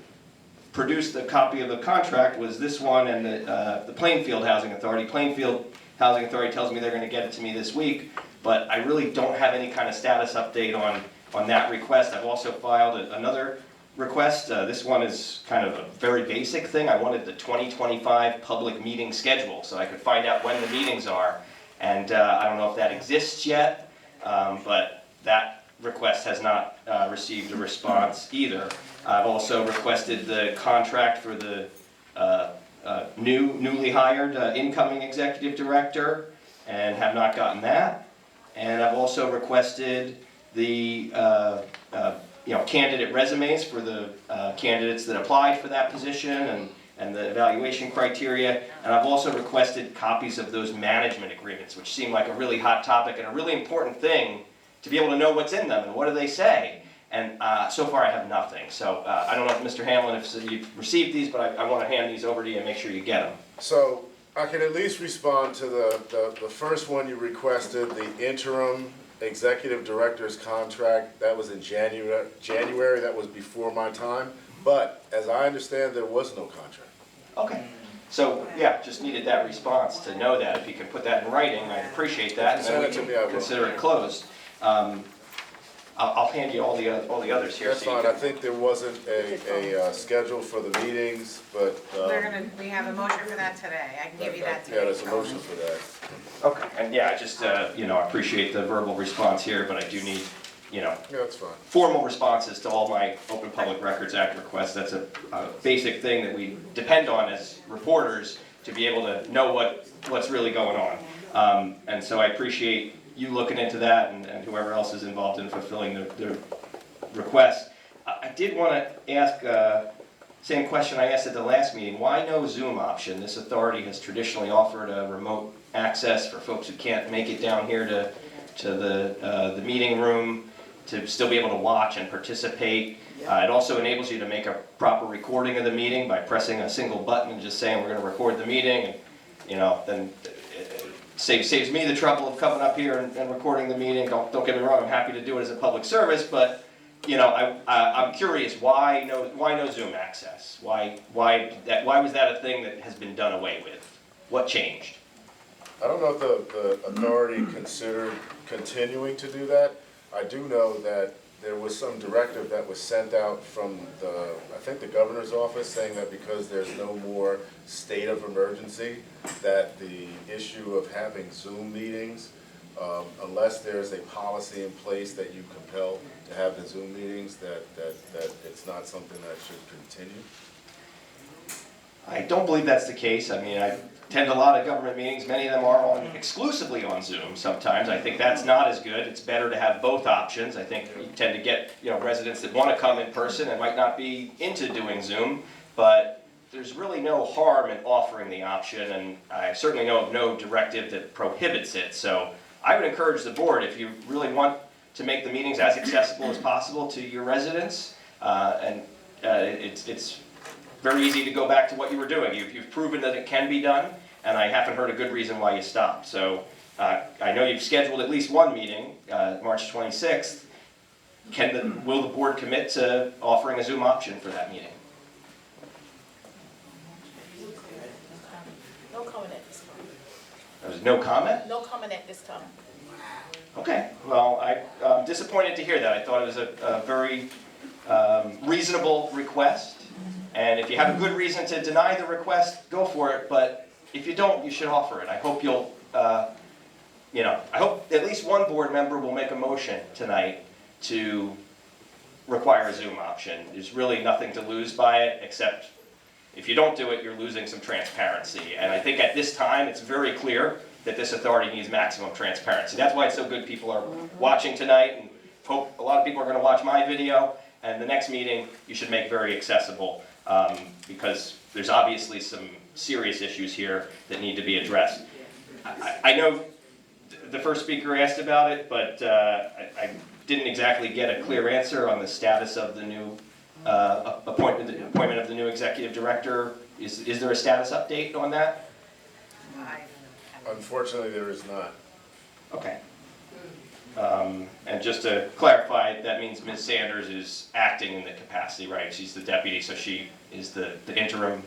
P: produced a copy of the contract was this one and the Plainfield Housing Authority. Plainfield Housing Authority tells me they're going to get it to me this week, but I really don't have any kind of status update on that request. I've also filed another request. This one is kind of a very basic thing. I wanted the 2025 public meeting schedule so I could find out when the meetings are. And I don't know if that exists yet, but that request has not received a response either. I've also requested the contract for the newly hired incoming executive director and have not gotten that. And I've also requested the candidate resumes for the candidates that applied for that position and the evaluation criteria. And I've also requested copies of those management agreements, which seem like a really hot topic and a really important thing to be able to know what's in them and what do they say. And so far I have nothing. So I don't know if Mr. Hamlin, if you've received these, but I want to hand these over to you and make sure you get them.
C: So I can at least respond to the first one you requested, the interim executive director's contract. That was in January. That was before my time. But as I understand, there was no contract.
P: Okay. So yeah, just needed that response to know that. If you can put that in writing, I'd appreciate that, and then we can consider it closed. I'll hand you all the others here.
C: That's fine. I think there wasn't a schedule for the meetings, but
A: we have a motion for that today. I can give you that today.
C: Yeah, there's a motion for that.
P: Okay, and yeah, I just I appreciate the verbal response here, but I do need
C: yeah, that's fine.
P: Formal responses to all my Open Public Records Act requests. That's a basic thing that we depend on as reporters to be able to know what's really going on. And so I appreciate you looking into that and whoever else is involved in fulfilling the request. I did want to ask, same question I asked at the last meeting, why no Zoom option? This authority has traditionally offered a remote access for folks who can't make it down here to the meeting room to still be able to watch and participate. It also enables you to make a proper recording of the meeting by pressing a single button and just saying we're going to record the meeting, and then saves me the trouble of coming up here and recording the meeting. Don't get me wrong, I'm happy to do it as a public service, but I'm curious why no Zoom access? Why was that a thing that has been done away with? What changed?
C: I don't know if the authority considered continuing to do that. I do know that there was some directive that was sent out from I think the governor's office, saying that because there's no more state of emergency, that the issue of having Zoom meetings, unless there's a policy in place that you compel to have the Zoom meetings, that it's not something that should continue.
P: I don't believe that's the case. I mean, I attend a lot of government meetings. Many of them are exclusively on Zoom sometimes. I think that's not as good. It's better to have both options. I think you tend to get residents that want to come in person and might not be into doing Zoom, but there's really no harm in offering the option, and I certainly know of no directive that prohibits it. So I would encourage the board, if you really want to make the meetings as accessible as possible to your residents, it's very easy to go back to what you were doing. You've proven that it can be done, and I haven't heard a good reason why you stopped. So I know you've scheduled at least one meeting, March 26th. Will the board commit to offering a Zoom option for that meeting?
B: No comment at this time.
P: There's no comment?
B: No comment at this time.
P: Okay, well, I'm disappointed to hear that. I thought it was a very reasonable request. And if you have a good reason to deny the request, go for it. But if you don't, you should offer it. I hope you'll, I hope at least one board member will make a motion tonight to require a Zoom option. There's really nothing to lose by it, except if you don't do it, you're losing some transparency. And I think at this time, it's very clear that this authority needs maximum transparency. That's why it's so good people are watching tonight, and hope a lot of people are going to watch my video. And the next meeting, you should make very accessible, because there's obviously some serious issues here that need to be addressed. I know the first speaker asked about it, but I didn't exactly get a clear answer on the status of the new appointment of the new executive director. Is there a status update on that?
C: Unfortunately, there is not.
P: Okay. And just to clarify, that means Ms. Sanders is acting in the capacity, right? She's the deputy, so she is the interim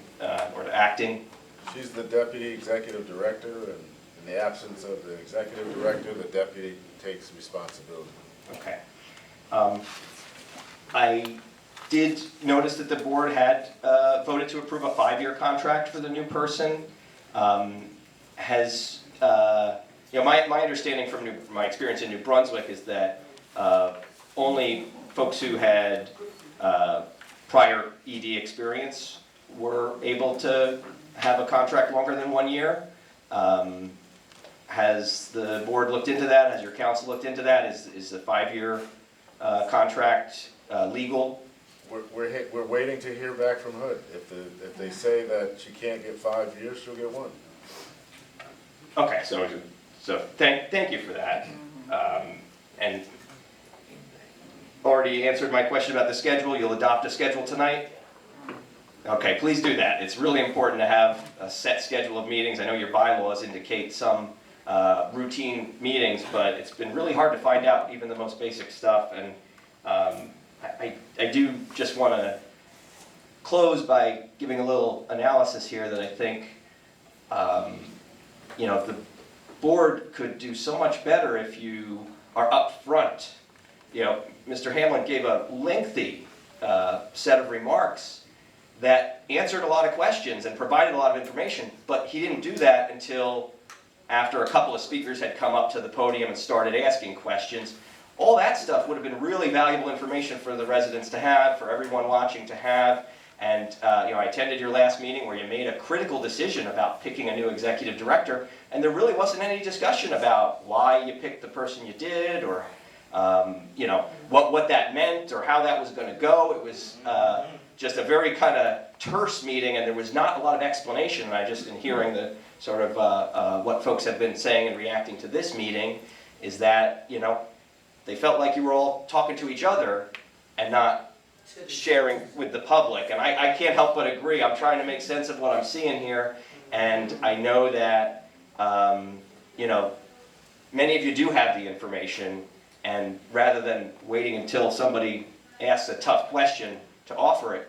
P: or the acting?
C: She's the deputy executive director, and in the absence of the executive director, the deputy takes responsibility.
P: Okay. I did notice that the board had voted to approve a 5-year contract for the new person. My understanding from my experience in New Brunswick is that only folks who had prior ED experience were able to have a contract longer than 1 year. Has the board looked into that? Has your council looked into that? Is the 5-year contract legal?
C: We're waiting to hear back from HUD. If they say that she can't get 5 years, she'll get 1.
P: Okay, so thank you for that. And already answered my question about the schedule. You'll adopt a schedule tonight? Okay, please do that. It's really important to have a set schedule of meetings. I know your bylaws indicate some routine meetings, but it's been really hard to find out even the most basic stuff. And I do just want to close by giving a little analysis here that I think the board could do so much better if you are upfront. Mr. Hamlin gave a lengthy set of remarks that answered a lot of questions and provided a lot of information, but he didn't do that until after a couple of speakers had come up to the podium and started asking questions. All that stuff would have been really valuable information for the residents to have, for everyone watching to have. And I attended your last meeting where you made a critical decision about picking a new executive director, and there really wasn't any discussion about why you picked the person you did, or what that meant, or how that was going to go. It was just a very kind of terse meeting, and there was not a lot of explanation. And I just, in hearing the sort of what folks have been saying and reacting to this meeting, is that they felt like you were all talking to each other and not sharing with the public. And I can't help but agree. I'm trying to make sense of what I'm seeing here, and I know that many of you do have the information, and rather than waiting until somebody asks a tough question to offer it,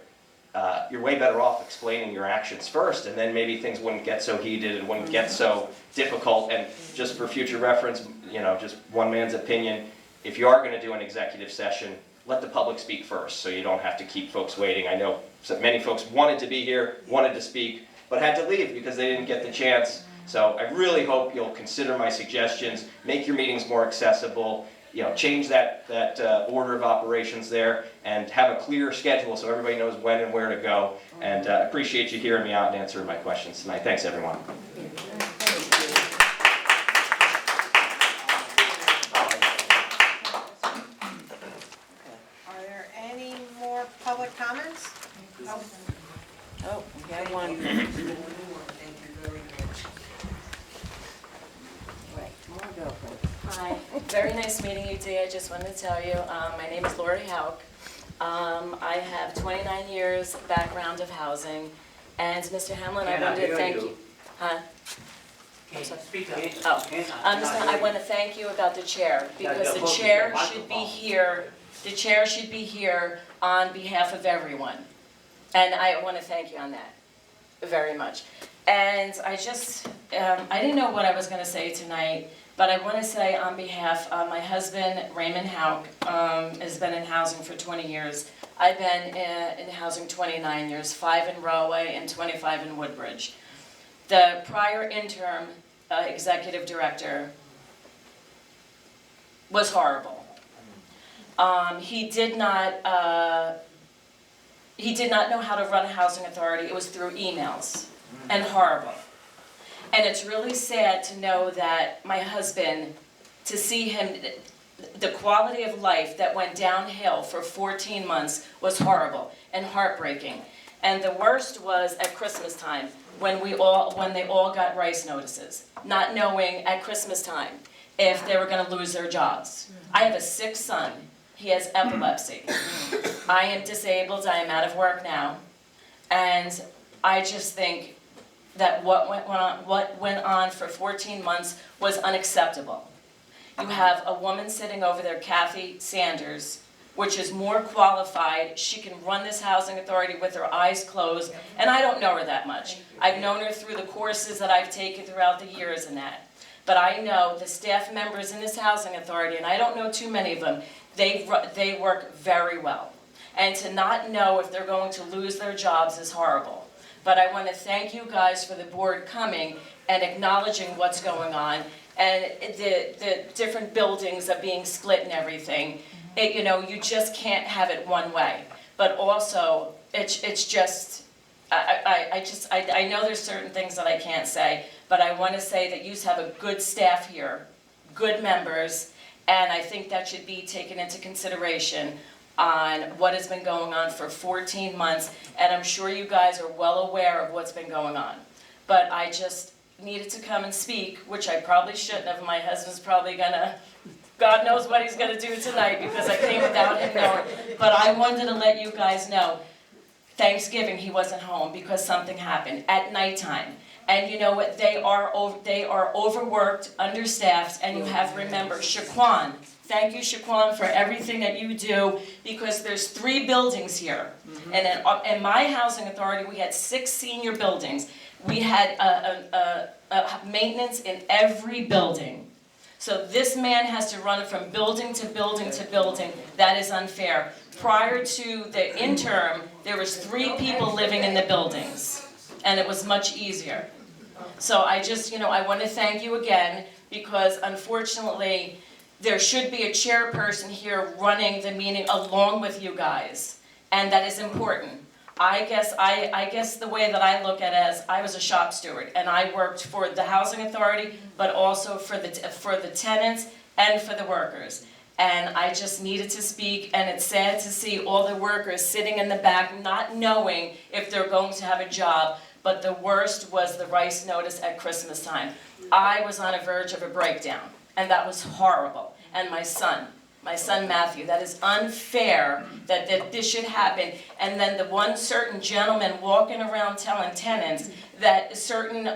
P: you're way better off explaining your actions first, and then maybe things wouldn't get so heated and wouldn't get so difficult. And just for future reference, just one man's opinion, if you are going to do an executive session, let the public speak first, so you don't have to keep folks waiting. I know many folks wanted to be here, wanted to speak, but had to leave because they didn't get the chance. So I really hope you'll consider my suggestions, make your meetings more accessible, change that order of operations there, and have a clear schedule so everybody knows when and where to go. And I appreciate you hearing me out and answering my questions tonight. Thanks, everyone.
A: Are there any more public comments?
N: Oh, we have one.
Q: Hi, very nice meeting you today. I just wanted to tell you, my name is Lori Hauk. I have 29 years background of housing, and Mr. Hamlin, I wanted to thank you. Huh? I want to thank you about the chair, because the chair should be here, on behalf of everyone. And I want to thank you on that, very much. And I just, I didn't know what I was going to say tonight, but I want to say on behalf of my husband, Raymond Hauk, has been in housing for 20 years. I've been in housing 29 years, 5 in Rahway and 25 in Woodbridge. The prior interim executive director was horrible. He did not know how to run a housing authority. It was through emails, and horrible. And it's really sad to know that my husband, to see him, the quality of life that went downhill for 14 months was horrible and heartbreaking. And the worst was at Christmas time, when they all got rice notices, not knowing at Christmas time if they were going to lose their jobs. I have a sick son. He has epilepsy. I am disabled. I am out of work now. And I just think that what went on for 14 months was unacceptable. You have a woman sitting over there, Kathy Sanders, which is more qualified. She can run this housing authority with her eyes closed, and I don't know her that much. I've known her through the courses that I've taken throughout the years and that. But I know the staff members in this housing authority, and I don't know too many of them, they work very well. And to not know if they're going to lose their jobs is horrible. But I want to thank you guys for the board coming and acknowledging what's going on, and the different buildings are being split and everything. You know, you just can't have it one way. But also, it's just, I know there's certain things that I can't say, but I want to say that you have a good staff here, good members, and I think that should be taken into consideration on what has been going on for 14 months, and I'm sure you guys are well aware of what's been going on. But I just needed to come and speak, which I probably shouldn't have. My husband's probably gonna, God knows what he's gonna do tonight, because I came without him knowing. But I wanted to let you guys know, Thanksgiving he wasn't home because something happened at nighttime. And you know what, they are overworked, understaffed, and you have to remember, Shaquan, thank you Shaquan for everything that you do, because there's 3 buildings here. And in my housing authority, we had 6 senior buildings. We had maintenance in every building. So this man has to run from building to building to building. That is unfair. Prior to the interim, there was 3 people living in the buildings, and it was much easier. So I just, I want to thank you again, because unfortunately, there should be a chairperson here running the meeting along with you guys, and that is important. I guess the way that I look at it is, I was a shop steward, and I worked for the housing authority, but also for the tenants and for the workers. And I just needed to speak, and it's sad to see all the workers sitting in the back not knowing if they're going to have a job. But the worst was the rice notice at Christmas time. I was on a verge of a breakdown, and that was horrible. And my son Matthew, that is unfair that this should happen. And then the one certain gentleman walking around telling tenants that certain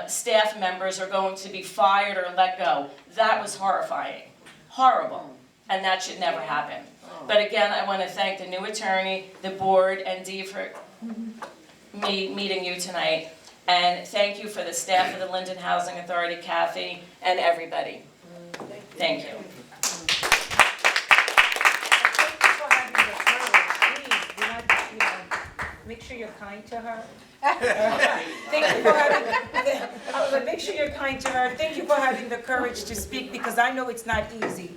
Q: staff members are going to be fired or let go. That was horrifying, horrible, and that should never happen. But again, I want to thank the new attorney, the board, and Dee for meeting you tonight. And thank you for the staff of the Linden Housing Authority, Kathy, and everybody. Thank you.
E: Make sure you're kind to her. Thank you for having, make sure you're kind to her. Thank you for having the courage to speak, because I know it's not easy.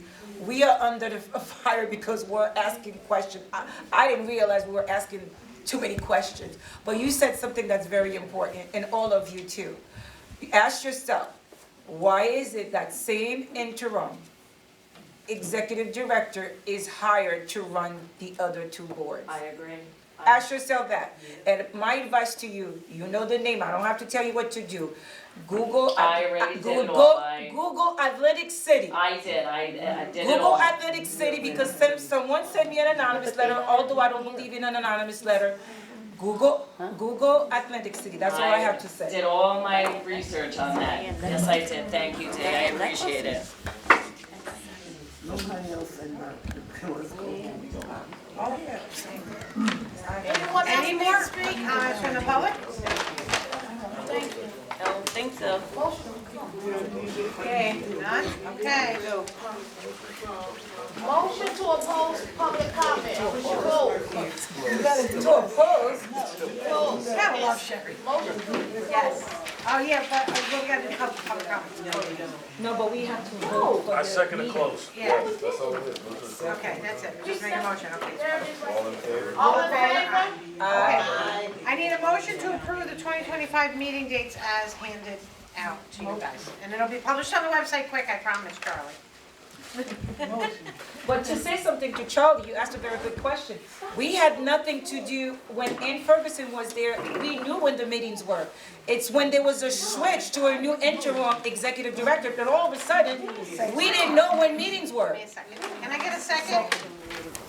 E: We are under the fire because we're asking questions. I didn't realize we were asking too many questions, but you said something that's very important, and all of you too. Ask yourself, why is it that same interim executive director is hired to run the other 2 boards?
Q: I agree.
E: Ask yourself that. And my advice to you, you know the name, I don't have to tell you what to do. Google Athletic City.
Q: I did it
E: Google
Q: all.
E: Athletic City, because someone sent me an anonymous letter, although I don't believe in an anonymous letter. Google Atlantic City, that's all I have to say.
Q: Did all my research on that. Yes, I did. Thank you, Dee. I appreciate it.
A: Any more comments from the public?
Q: I don't think so.
A: Okay, none? Okay.
B: Motion to oppose public comment. Close.
E: To oppose?
B: Close.
A: Gotta love Sherry.
B: Motion.
A: Yes. Oh, yeah, but we gotta do public comments.
E: No, but we have to vote for
G: I
E: the
G: second the
E: meeting.
G: close.
A: Yeah,
C: That's all it is.
A: okay, that's it. Just make a motion, okay.
C: All in favor?
B: All in favor?
A: Okay. I need a motion to approve the 2025 meeting dates as handed out to you guys. And it'll be published on the website quick, I promise, Charlie.
E: But to say something to Charlie, you asked a very good question. We had nothing to do, when Ann Ferguson was there, we knew when the meetings were. It's when there was a switch to a new interim executive director that all of a sudden, we didn't know when meetings were.
A: Wait a second. Can I get a second?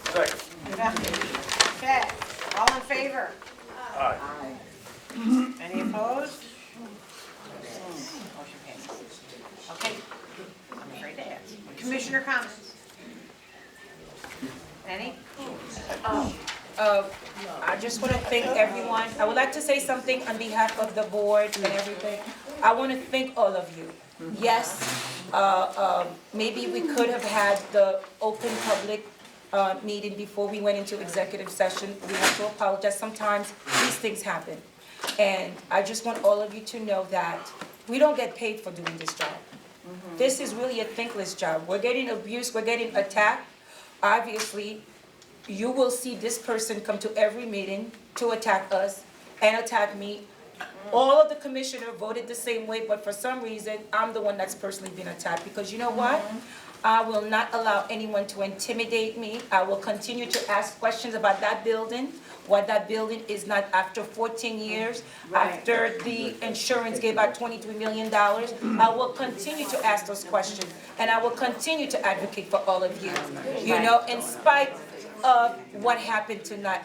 G: Second.
A: Okay, all in favor?
G: Aye.
A: Any opposed? Motion passes. Okay, I'm afraid to ask. Commissioner comments? Any?
E: I just want to thank everyone. I would like to say something on behalf of the board and everything. I want to thank all of you. Yes, maybe we could have had the open public meeting before we went into executive session. We have to apologize. Sometimes these things happen. And I just want all of you to know that we don't get paid for doing this job. This is really a thankless job. We're getting abused, we're getting attacked. Obviously, you will see this person come to every meeting to attack us and attack me. All of the commissioners voted the same way, but for some reason, I'm the one that's personally been attacked. Because you know what? I will not allow anyone to intimidate me. I will continue to ask questions about that building, why that building is not after 14 years, after the insurance gave out $23 million. I will continue to ask those questions, and I will continue to advocate for all of you. You know, in spite of what happened tonight,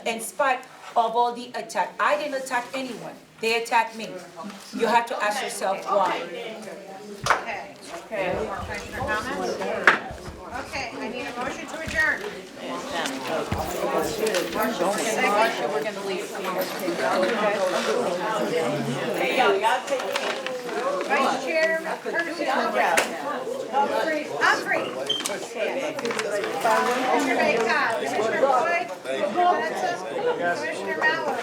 E: in spite of all the attack. I didn't attack anyone. They attacked me. You have to ask yourself why.
A: Okay. Okay, any more commissioner comments? Okay, I need a motion to adjourn. Second.
N: We're gonna leave.
A: Vice Chair, courtesy Humphrey. Commissioner Baycott, Commissioner Boyd, Commissioner Mallon.